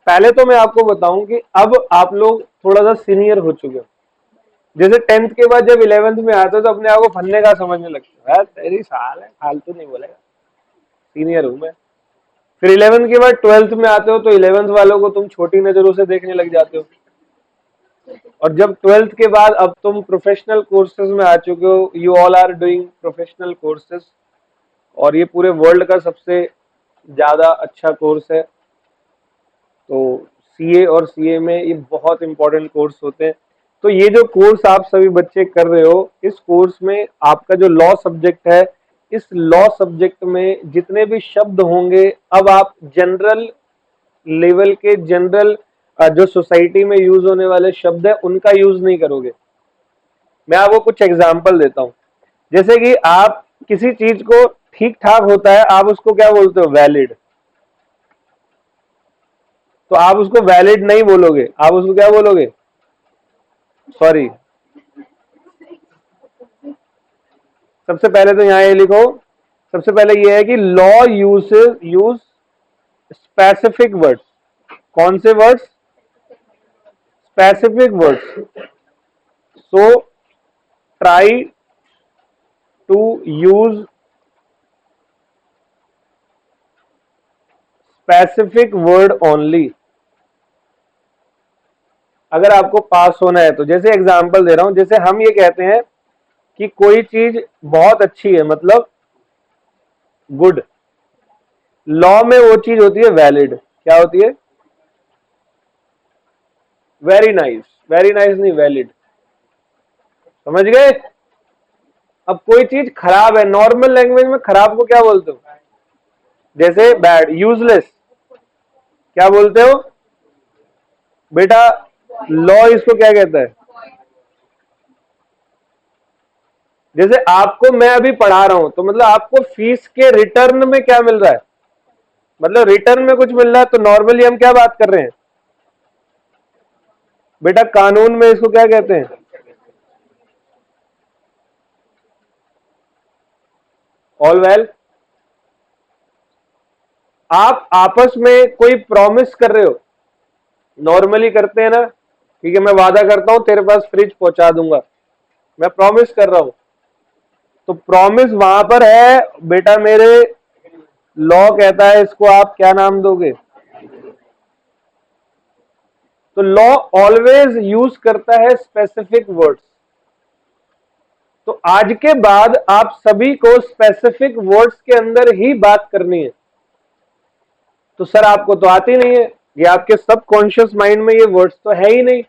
पहले तो मैं आपको बताऊं कि अब आप लोग थोड़ा सा सीनियर हो चुके हो। जैसे 10th के बाद जब 11th में आते हो तो अपने आप को फन्ने का समझने लगता है, तेरी साल है, फालतू नहीं बोलेगा, सीनियर हूं मैं। फिर 11th के बाद 12th में आते हो तो 11th वालों को तुम छोटी नजरों से देखने लग जाते हो। और जब 12th के बाद अब तुम प्रोफेशनल कोर्सेज में आ चुके हो, you all are doing professional courses, और ये पूरे वर्ल्ड का सबसे ज्यादा अच्छा कोर्स है। तो सीए और सीए में ये बहुत इंपॉर्टेंट कोर्स होते हैं। तो ये जो कोर्स आप सभी बच्चे कर रहे हो, इस कोर्स में आपका जो लॉ सब्जेक्ट है, इस लॉ सब्जेक्ट में जितने भी शब्द होंगे, अब आप जनरल लेवल के, जनरल जो सोसाइटी में यूज होने वाले शब्द है उनका यूज नहीं करोगे। मैं आपको कुछ एग्जांपल देता हूं। जैसे कि आप किसी चीज को ठीक ठाक होता है, आप उसको क्या बोलते हो? वैलिड। तो आप उसको वैलिड नहीं बोलोगे, आप उसको क्या बोलोगे? सॉरी। सबसे पहले तो यहां ये लिखो, सबसे पहले ये है कि लॉ यूज स्पेसिफिक वर्ड्स। कौन से words? Specific words. So try to use specific word only अगर आपको पास होना है तो। जैसे एग्जांपल दे रहा हूं, जैसे हम ये कहते हैं कि कोई चीज बहुत अच्छी है, मतलब गुड। लॉ में वो चीज होती है वैलिड। क्या होती है? Very nice. वेरी नाइस नहीं, वैलिड। समझ गए? अब कोई चीज खराब है, नॉर्मल लैंग्वेज में खराब को क्या बोलते हो? जैसे बैड, यूजलेस, क्या बोलते हो बेटा? लॉ इसको क्या कहता है? जैसे आपको मैं अभी पढ़ा रहा हूं, तो मतलब आपको फीस के रिटर्न में क्या मिल रहा है? मतलब रिटर्न में कुछ मिल रहा है। तो नॉर्मली हम क्या बात कर रहे हैं बेटा? कानून में इसको क्या कहते हैं? All well. आप आपस में कोई प्रॉमिस कर रहे हो, नॉर्मली करते हैं ना, ठीक है, मैं वादा करता हूं तेरे पास फ्रिज पहुंचा दूंगा, मैं प्रॉमिस कर रहा हूं। तो प्रॉमिस वहां पर है बेटा मेरे, लॉ कहता है इसको आप क्या नाम दोगे? तो लॉ ऑलवेज यूज करता है स्पेसिफिक वर्ड्स। तो आज के बाद आप सभी को स्पेसिफिक वर्ड्स के अंदर ही बात करनी है। तो सर आपको तो आती नहीं है, ये आपके सबकॉन्शियस माइंड में ये वर्ड्स तो है ही नहीं।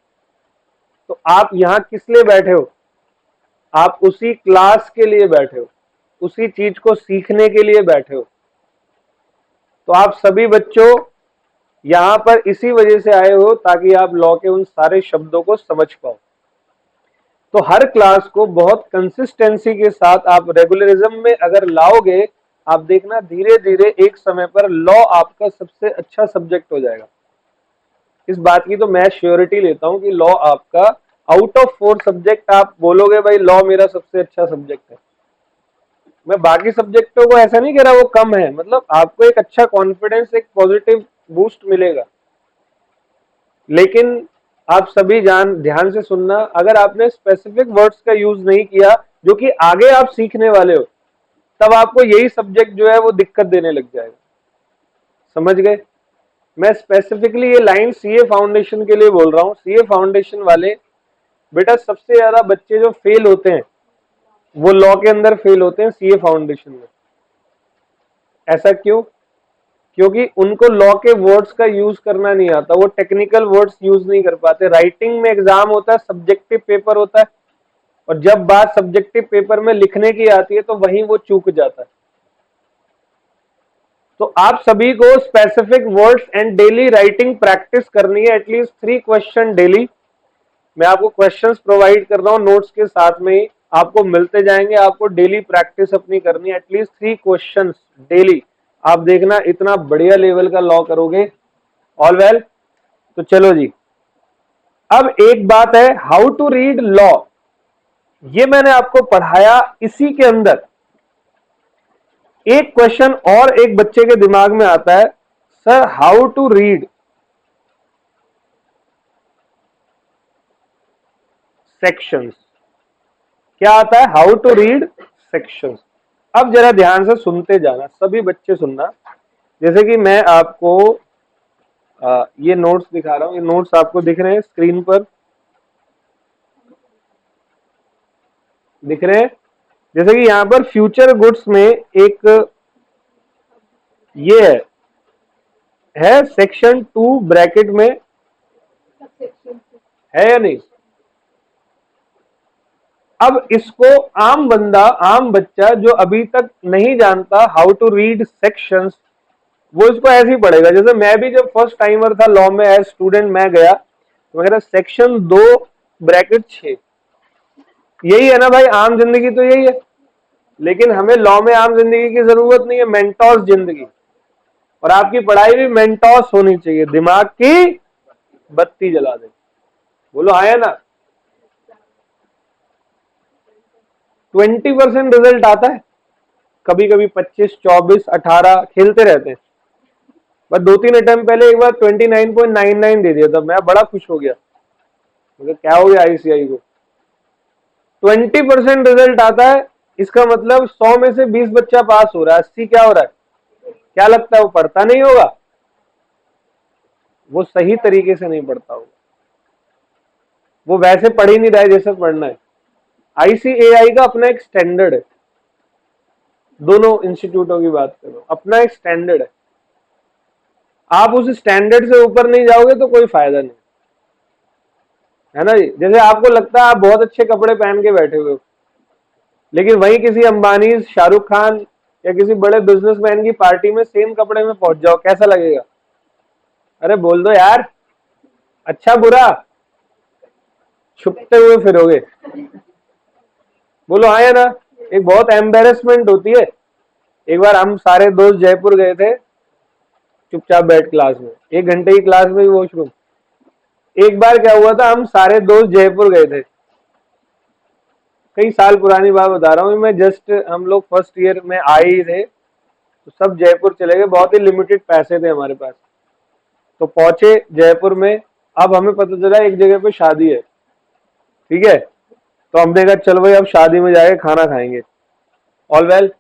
तो आप यहां किस लिए बैठे हो? आप उसी क्लास के लिए बैठे हो, उसी चीज को सीखने के लिए बैठे हो। तो आप सभी बच्चों यहां पर इसी वजह से आए हो ताकि आप लॉ के उन सारे शब्दों को समझ पाओ। तो हर क्लास को बहुत कंसिस्टेंसी के साथ आप रेगुलरिज्म में अगर लाओगे, आप देखना धीरे धीरे एक समय पर लॉ आपका सबसे अच्छा सब्जेक्ट हो जाएगा। इस बात की तो मैं श्योरिटी लेता हूं कि लॉ आपका आउट ऑफ 4 सब्जेक्ट आप बोलोगे भाई लॉ मेरा सबसे अच्छा सब्जेक्ट है। मैं बाकी सब्जेक्टों को ऐसा नहीं कह रहा वो कम है, मतलब आपको एक अच्छा कॉन्फिडेंस, एक पॉजिटिव बूस्ट मिलेगा। लेकिन आप सभी ध्यान से सुनना, अगर आपने स्पेसिफिक वर्ड्स का यूज नहीं किया जो कि आगे आप सीखने वाले हो, तब आपको यही सब्जेक्ट जो है वो दिक्कत देने लग जाएगा। समझ गए? मैं स्पेसिफिकली ये लाइन सीए फाउंडेशन के लिए बोल रहा हूं। सीए फाउंडेशन वाले बेटा सबसे ज्यादा बच्चे जो फेल होते हैं वो लॉ के अंदर फेल होते हैं सीए फाउंडेशन में। ऐसा क्यों? क्योंकि उनको लॉ के वर्ड्स का यूज करना नहीं आता, वो टेक्निकल वर्ड्स यूज नहीं कर पाते। राइटिंग में एग्जाम होता है, सब्जेक्टिव पेपर होता है, और जब बात सब्जेक्टिव पेपर में लिखने की आती है तो वहीं वो चूक जाता है। तो आप सभी को specific words and daily writing practice करनी है, एटलीस्ट 3 क्वेश्चन डेली। मैं आपको क्वेश्चंस प्रोवाइड कर रहा हूं नोट्स के साथ में ही, आपको मिलते जाएंगे। आपको डेली प्रैक्टिस अपनी करनी है, एटलीस्ट 3 क्वेश्चंस डेली। आप देखना इतना बढ़िया लेवल का लॉ करोगे। ऑल वेल, तो चलो जी, अब एक बात है, हाउ टू रीड लॉ। ये मैंने आपको पढ़ाया, इसी के अंदर एक क्वेश्चन और एक बच्चे के दिमाग में आता है, sir how to read sections. क्या आता है? How to read sections. अब जरा ध्यान से सुनते जाना, सभी बच्चे सुनना। जैसे कि मैं आपको ये नोट्स दिखा रहा हूं, ये नोट्स आपको दिख रहे हैं स्क्रीन पर, दिख रहे हैं? जैसे कि यहां पर फ्यूचर गुड्स में एक ये है सेक्शन 2 ब्रैकेट में, है या नहीं? अब इसको आम बंदा, आम बच्चा जो अभी तक नहीं जानता हाउ टू रीड सेक्शंस, वो इसको ऐसे ही पढ़ेगा। जैसे मैं भी जब फर्स्ट टाइमर था लॉ में, एज स्टूडेंट मैं गया तो मेरा सेक्शन 2 ब्रैकेट 6, यही है ना भाई, आम जिंदगी तो यही है। लेकिन हमें लॉ में आम जिंदगी की जरूरत नहीं है, मेंटोस जिंदगी। और आपकी पढ़ाई भी मेंटोस होनी चाहिए, दिमाग की बत्ती जला दे। बोलो आया ना? 20% रिजल्ट आता है, कभी कभी 25, 24, 18 खेलते रहते हैं। बस 2-3 अटेम्प्ट पहले एक बार 29.99 दे दिया था, मैं बड़ा खुश हो गया, मतलब क्या हो गया आईसीआई को। 20% रिजल्ट आता है, इसका मतलब 100 में से 20 बच्चा पास हो रहा है, 80 क्या हो रहा है? क्या लगता है वो पढ़ता नहीं होगा? वो सही तरीके से नहीं पढ़ता होगा, वो वैसे पढ़ ही नहीं रहा है जैसे पढ़ना है। आईसीएआई का अपना एक स्टैंडर्ड है, दोनों इंस्टीट्यूटों की बात करो, अपना एक स्टैंडर्ड है। आप उस स्टैंडर्ड से ऊपर नहीं जाओगे तो कोई फायदा नहीं, है ना जी? जैसे आपको लगता है आप बहुत अच्छे कपड़े पहन के बैठे हुए हो, लेकिन वहीं किसी अंबानी, शाहरुख खान या किसी बड़े बिजनेसमैन की पार्टी में सेम कपड़े में पहुंच जाओ, कैसा लगेगा? अरे बोल दो यार, अच्छा बुरा छुपते हुए फिरोगे। बोलो आया ना? एक बहुत एम्बेरसमेंट होती है। एक बार हम सारे दोस्त जयपुर गए थे, चुपचाप बैठ क्लास में, 1 घंटे की क्लास में ही वॉशरूम। एक बार क्या हुआ था, हम सारे दोस्त जयपुर गए थे, कई साल पुरानी बात बता रहा हूँ मैं, जस्ट हम लोग फर्स्ट ईयर में आए ही थे, तो सब जयपुर चले गए, बहुत ही लिमिटेड पैसे थे हमारे पास। तो पहुंचे जयपुर में, अब हमें पता चला एक जगह पे शादी है, ठीक है? तो हमने कहा चल भाई अब शादी में जाके खाना खाएंगे। ऑल वेल,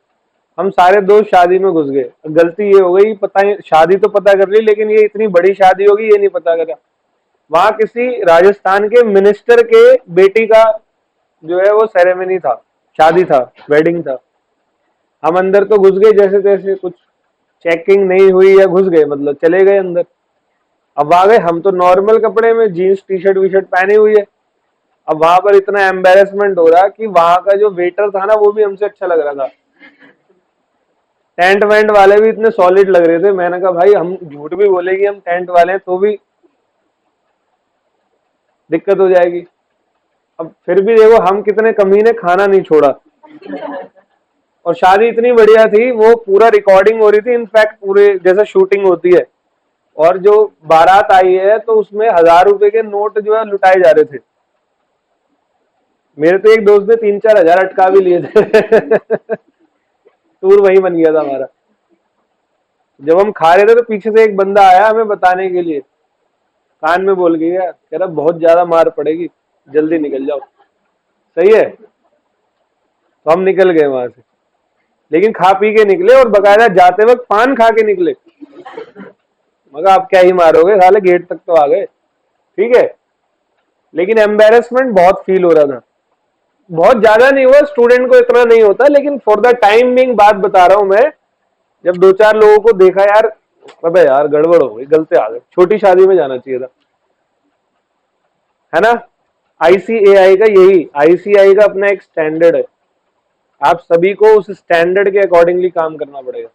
हम सारे दोस्त शादी में घुस गए। गलती ये हो गई, पता ही, शादी तो पता कर ली, लेकिन ये इतनी बड़ी शादी होगी ये नहीं पता करा। वहां किसी राजस्थान के मिनिस्टर के बेटी का जो है वो सेरेमनी था, शादी था, वेडिंग था। हम अंदर तो घुस गए जैसे तैसे, कुछ चेकिंग नहीं हुई या घुस गए, मतलब चले गए अंदर। अब आ गए, हम तो नॉर्मल कपड़े में jeans T shirt V shirt पहनी हुई है। अब वहां पर इतना एम्बेरसमेंट हो रहा कि वहां का जो वेटर था ना वो भी हमसे अच्छा लग रहा था, टेंट वेंट वाले भी इतने सॉलिड लग रहे थे। मैंने कहा भाई हम झूठ भी बोलेगी हम टेंट वाले हैं तो भी दिक्कत हो जाएगी। अब फिर भी देखो हम कितने कमीने, खाना नहीं छोड़ा। और शादी इतनी बढ़िया थी, वो पूरा रिकॉर्डिंग हो रही थी, इनफैक्ट पूरे जैसा शूटिंग होती है। और जो बारात आई है तो उसमें 1000 रुपए के नोट जो है लुटाए जा रहे थे। मेरे तो एक दोस्त ने 3-4 हजार अटका भी लिए थे। टूर वही बन गया था हमारा। जब हम खा रहे थे तो पीछे से एक बंदा आया हमें बताने के लिए, कान में बोल गया, कह रहा बहुत ज्यादा मार पड़ेगी, जल्दी निकल जाओ। सही है, तो हम निकल गए वहां से, लेकिन खा पी के निकले, और बकायदा जाते वक्त पान खा के निकले। मगर आप क्या ही मारोगे, साले गेट तक तो आ गए, ठीक है। लेकिन एम्बेरसमेंट बहुत फील हो रहा था। बहुत ज्यादा नहीं हुआ, स्टूडेंट को इतना नहीं होता, लेकिन फॉर द टाइम बिंग बात बता रहा हूं मैं। जब दो चार लोगों को देखा यार, अबे यार गड़बड़ हो गई, गलती आ गई, छोटी शादी में जाना चाहिए था, है ना। आईसीएआई का यही, आईसीआई का अपना एक स्टैंडर्ड है, आप सभी को उस स्टैंडर्ड के अकॉर्डिंगली काम करना पड़ेगा।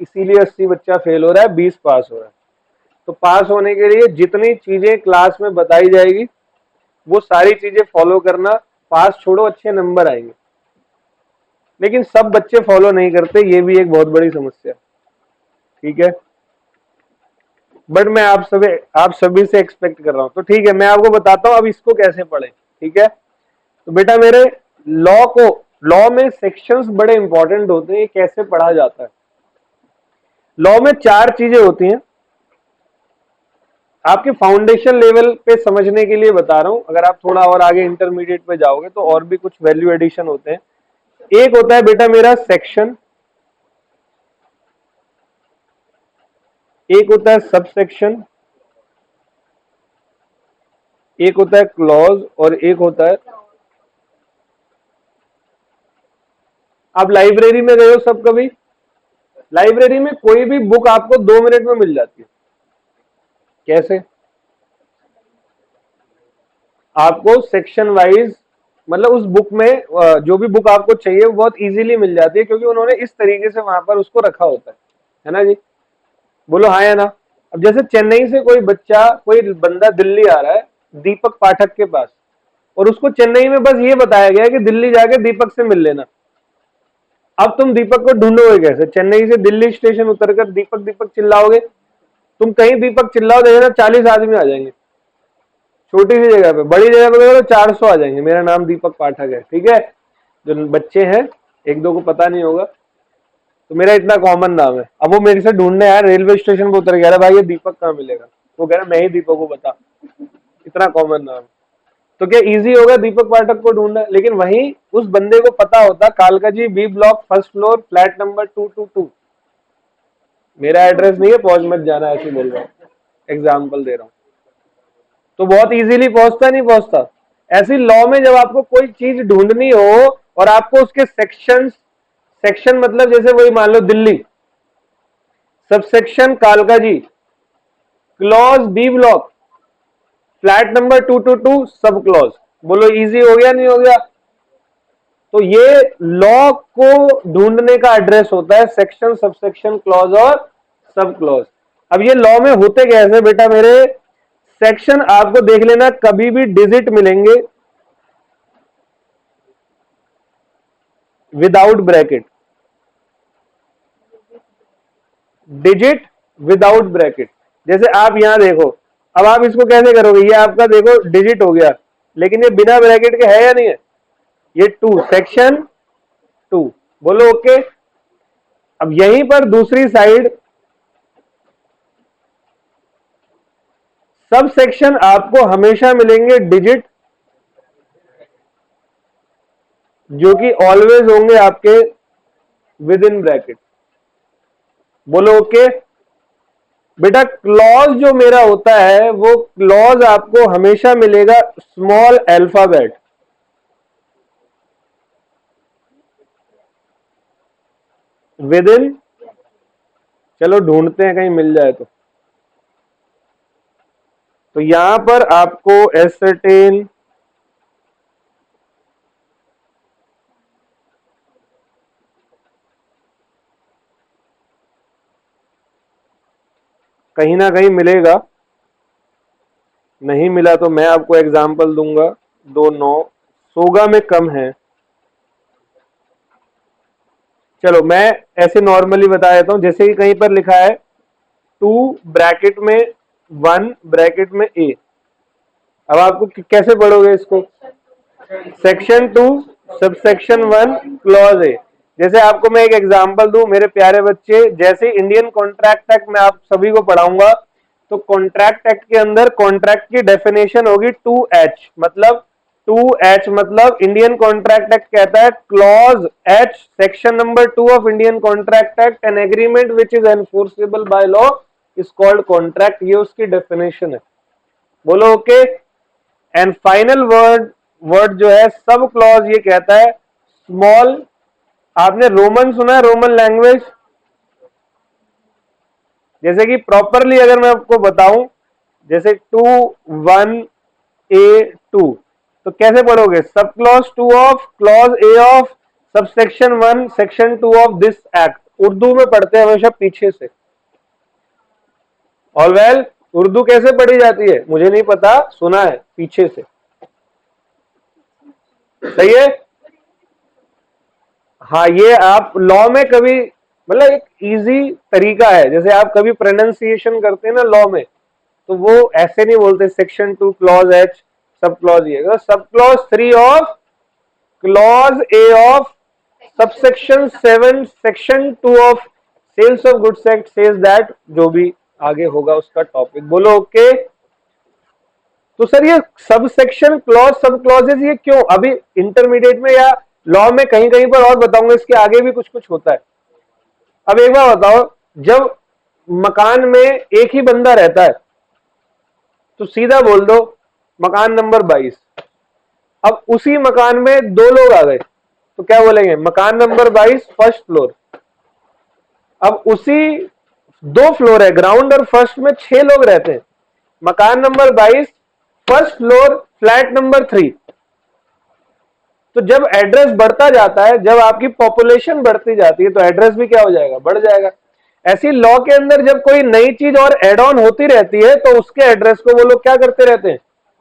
इसीलिए 80 बच्चा फेल हो रहा है, 20 पास हो रहा है। तो पास होने के लिए जितनी चीजें क्लास में बताई जाएगी वो सारी चीजें फॉलो करना, पास छोड़ो अच्छे नंबर आएंगे। लेकिन सब बच्चे फॉलो नहीं करते, ये भी एक बहुत बड़ी समस्या, ठीक है। बट मैं आप सभी से एक्सपेक्ट कर रहा हूं, तो ठीक है मैं आपको बताता हूं अब इसको कैसे पढ़े, ठीक है। तो बेटा मेरे लॉ में सेक्शंस बड़े इंपॉर्टेंट होते हैं, ये कैसे पढ़ा जाता है। लॉ में 4 चीजें होती हैं, आपके फाउंडेशन लेवल पे समझने के लिए बता रहा हूं, अगर आप थोड़ा और आगे इंटरमीडिएट पे जाओगे तो और भी कुछ वैल्यू एडिशन होते हैं। एक होता है बेटा मेरा सेक्शन, एक होता है सब सेक्शन, एक होता है क्लॉज, और एक होता है, आप लाइब्रेरी में गए हो सब कभी, लाइब्रेरी में कोई भी बुक आपको 2 मिनट में मिल जाती है, कैसे, आपको सेक्शन वाइज, मतलब उस बुक में जो भी बुक आपको चाहिए वो बहुत इजीली मिल जाती है, क्योंकि उन्होंने इस तरीके से वहां पर उसको रखा होता है ना जी। बोलो हाँ या ना। अब जैसे चेन्नई से कोई बच्चा, कोई बंदा दिल्ली आ रहा है दीपक पाठक के पास, और उसको चेन्नई में बस ये बताया गया है कि दिल्ली जाके दीपक से मिल लेना। अब तुम दीपक को ढूंढोगे कैसे, चेन्नई से दिल्ली स्टेशन उतरकर दीपक दीपक चिल्लाओगे, तुम कहीं दीपक चिल्लाओ देखना 40 आदमी आ जाएंगे, छोटी सी जगह पे, बड़ी जगह पे तो 400 आ जाएंगे, मेरा नाम दीपक पाठक है, ठीक है। जो बच्चे हैं एक दो को पता नहीं होगा, तो मेरा इतना कॉमन नाम है। अब वो मेरे से ढूंढने आया, रेलवे स्टेशन पे उतर गया, भाई ये दीपक कहाँ मिलेगा, वो कह रहा मैं ही दीपक को बता, इतना कॉमन नाम। तो क्या इजी होगा दीपक पाठक को ढूंढना, लेकिन वहीं उस बंदे को पता होता कालका ji B block first floor flat number 222, मेरा एड्रेस नहीं है, पहुंच मत जाना, ऐसे बोल रहा हूँ, एग्जाम्पल दे रहा हूँ। तो बहुत इजीली पहुंचता नहीं पहुंचता। ऐसी लॉ में जब आपको कोई चीज ढूंढनी हो और आपको उसके सेक्शन मतलब जैसे वही मान लो Delhi, subsection Kalkaji, clause B block flat number 222 sub clause, बोलो इजी हो गया नहीं हो गया। तो ये लॉ को ढूंढने का एड्रेस होता है, सेक्शन सबसेक्शन क्लॉज और सब क्लॉज। अब ये लॉ में होते कैसे बेटा मेरे, सेक्शन आपको देख लेना कभी भी डिजिट मिलेंगे without bracket, digit without bracket. जैसे आप यहां देखो, अब आप इसको कैसे करोगे, ये आपका देखो डिजिट हो गया, लेकिन ये बिना ब्रैकेट के है या नहीं है, ये 2 सेक्शन 2, बोलो ओके। अब यहीं पर दूसरी साइड सब सेक्शन आपको हमेशा मिलेंगे डिजिट, जो कि ऑलवेज होंगे आपके विद इन ब्रैकेट, बोलो ओके। बेटा क्लॉज जो मेरा होता है वो क्लॉज आपको हमेशा मिलेगा स्मॉल अल्फाबेट, विद इन, चलो ढूंढते हैं कहीं मिल जाए तो यहां पर आपको एसर्टेन, कहीं ना कहीं मिलेगा, नहीं मिला तो मैं आपको एग्जांपल दूंगा, 2 9 सोगा में कम है। चलो मैं ऐसे नॉर्मली बता देता हूं, जैसे कि कहीं पर लिखा है 2 ब्रैकेट में 1 ब्रैकेट में ए, अब आपको कैसे पढ़ोगे इसको, सेक्शन 2 सबसेक्शन 1 क्लॉज ए। जैसे आपको मैं एक एग्जांपल दूं मेरे प्यारे बच्चे, जैसे इंडियन कॉन्ट्रैक्ट एक्ट मैं आप सभी को पढ़ाऊंगा, तो कॉन्ट्रैक्ट एक्ट के अंदर कॉन्ट्रैक्ट की डेफिनेशन होगी 2H, मतलब 2H मतलब इंडियन कॉन्ट्रैक्ट एक्ट कहता है clause H section number 2 of Indian contract act, an agreement which is enforceable by law is called contract, ये उसकी डेफिनेशन है, बोलो okay. And final word word जो है सब क्लॉज ये कहता है स्मॉल, आपने रोमन सुना है, रोमन लैंग्वेज, जैसे कि प्रॉपरली अगर मैं आपको बताऊं, जैसे 2 1 A 2, तो कैसे पढ़ोगे, sub clause 2 of clause A of subsection 1 section 2 of this act. Urdu में पढ़ते हैं हमेशा पीछे से। ऑल वेल, उर्दू कैसे पढ़ी जाती है मुझे नहीं पता, सुना है पीछे से, सही है। हाँ, ये आप लॉ में कभी, मतलब एक इजी तरीका है, जैसे आप कभी प्रोनाउंसिएशन करते हैं ना लॉ में, तो वो ऐसे नहीं बोलते section 2 clause H sub clause, ये sub clause 3 of clause A of subsection 7 section 2 of sales of goods act says that, जो भी आगे होगा उसका टॉपिक बोलो। ओके, तो सर ये सब सेक्शन क्लॉज सब क्लॉजेस ये क्यों, अभी इंटरमीडिएट में या लॉ में कहीं कहीं पर और बताऊंगा, इसके आगे भी कुछ कुछ होता है। अब एक बार बताओ, जब मकान में एक ही बंदा रहता है तो सीधा बोल दो मकान नंबर 22। अब उसी मकान में दो लोग आ गए तो क्या बोलेंगे, मकान नंबर 22 फर्स्ट फ्लोर। अब उसी 2 फ्लोर है, ग्राउंड और फर्स्ट में 6 लोग रहते हैं, मकान number 22 first floor flat number 3। तो जब एड्रेस बढ़ता जाता है, जब आपकी पॉपुलेशन बढ़ती जाती है तो एड्रेस भी क्या हो जाएगा, बढ़ जाएगा। ऐसी लॉ के अंदर जब कोई नई चीज और एड ऑन होती रहती है तो उसके एड्रेस को वो लोग क्या करते रहते हैं,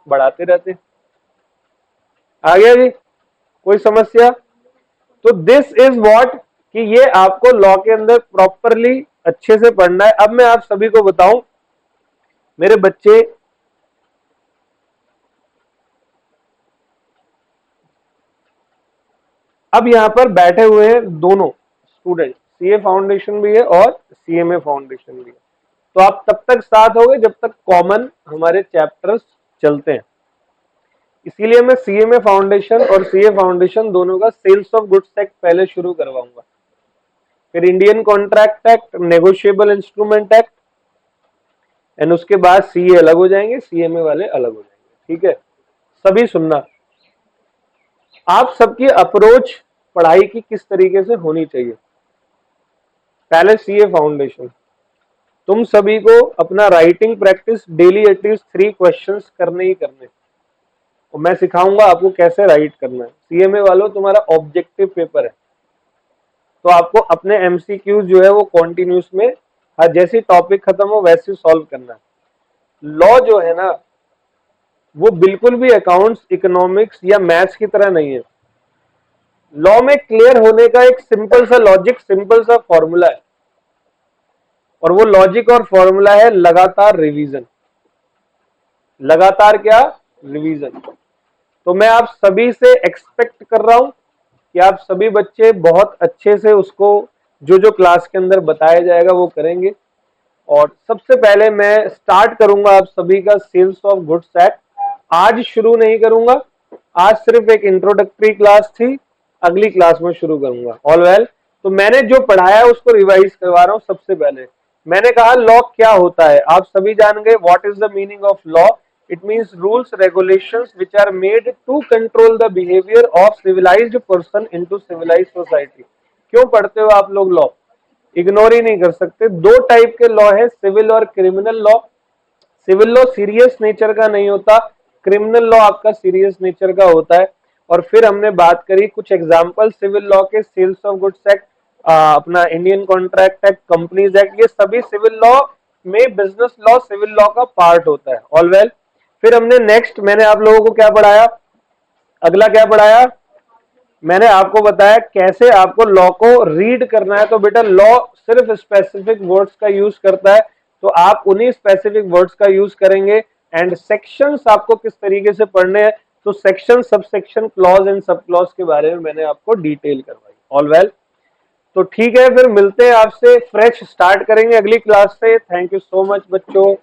बढ़ाते रहते हैं। आ गया जी, कोई समस्या? तो दिस इज व्हाट, कि ये आपको लॉ के अंदर प्रॉपरली अच्छे से पढ़ना है। अब मैं आप सभी को बताऊं, मेरे बच्चे अब यहां पर बैठे हुए हैं दोनों स्टूडेंट, सीए फाउंडेशन भी है और सीएमए फाउंडेशन भी है, तो आप तब तक साथ होगे जब तक कॉमन हमारे चैप्टर्स चलते हैं। इसीलिए मैं सीएमए फाउंडेशन और सीए फाउंडेशन दोनों का सेल्स ऑफ गुड्स एक्ट पहले शुरू करवाऊंगा, फिर Indian contract act, negotiable instrument act, and उसके बाद सीए अलग हो जाएंगे, सीएमए वाले अलग हो जाएंगे। ठीक है, सभी सुनना, आप सबकी अप्रोच पढ़ाई की किस तरीके से होनी चाहिए। पहले सीए फाउंडेशन, तुम सभी को अपना writing practice daily at least 3 questions करने ही करने, और मैं सिखाऊंगा आपको कैसे राइट करना है। सीएमए वालों तुम्हारा ऑब्जेक्टिव पेपर है, तो आपको अपने एमसीक्यूज जो है वो कॉन्टिन्यूस में हर जैसी टॉपिक खत्म हो वैसे सॉल्व करना है। लॉ जो है ना वो बिल्कुल भी अकाउंट्स, इकोनॉमिक्स या मैथ्स की तरह नहीं है। लॉ में क्लियर होने का एक सिंपल सा लॉजिक, सिंपल सा फॉर्मूला है, और वो लॉजिक और फॉर्मूला है लगातार रिवीजन। लगातार क्या, रिवीजन। तो मैं आप सभी से एक्सपेक्ट कर रहा हूं कि आप सभी बच्चे बहुत अच्छे से उसको जो जो क्लास के अंदर बताया जाएगा वो करेंगे। और सबसे पहले मैं स्टार्ट करूंगा आप सभी का सेल्स ऑफ गुड्स एक्ट। आज शुरू नहीं करूंगा, आज सिर्फ एक इंट्रोडक्टरी क्लास थी, अगली क्लास में शुरू करूंगा। ऑल वेल, तो मैंने जो पढ़ाया उसको रिवाइज करवा रहा हूं। सबसे पहले मैंने कहा लॉ क्या होता है, आप सभी जान गए what is the meaning of law. It means rules regulations which are made to control the behaviour of civilised person into civilised society. क्यों पढ़ते हो आप लोग लॉ, इग्नोर ही नहीं कर सकते। 2 टाइप के लॉ है, सिविल और criminal law. Civil law serious nature का नहीं होता, क्रिमिनल लॉ आपका सीरियस नेचर का होता है। और फिर हमने बात करी कुछ एग्जांपल सिविल लॉ के, सेल्स ऑफ गुड्स एक्ट, अपना Indian contract act, companies act, ये सभी सिविल लॉ में बिजनेस लॉ सिविल लॉ का पार्ट होता है। ऑल वेल, फिर हमने नेक्स्ट मैंने आप लोगों को क्या पढ़ाया, अगला क्या पढ़ाया, मैंने आपको बताया कैसे आपको लॉ को रीड करना है। तो बेटा लॉ सिर्फ स्पेसिफिक वर्ड्स का यूज करता है, तो आप उन्हीं स्पेसिफिक वर्ड्स का यूज करेंगे। एंड सेक्शंस आपको किस तरीके से पढ़ने हैं, तो section, sub section, clause and sub clause के बारे में मैंने आपको डिटेल करवाई। ऑल वेल, तो ठीक है, फिर मिलते हैं आपसे, फ्रेश स्टार्ट करेंगे अगली क्लास से। थैंक यू सो मच बच्चों।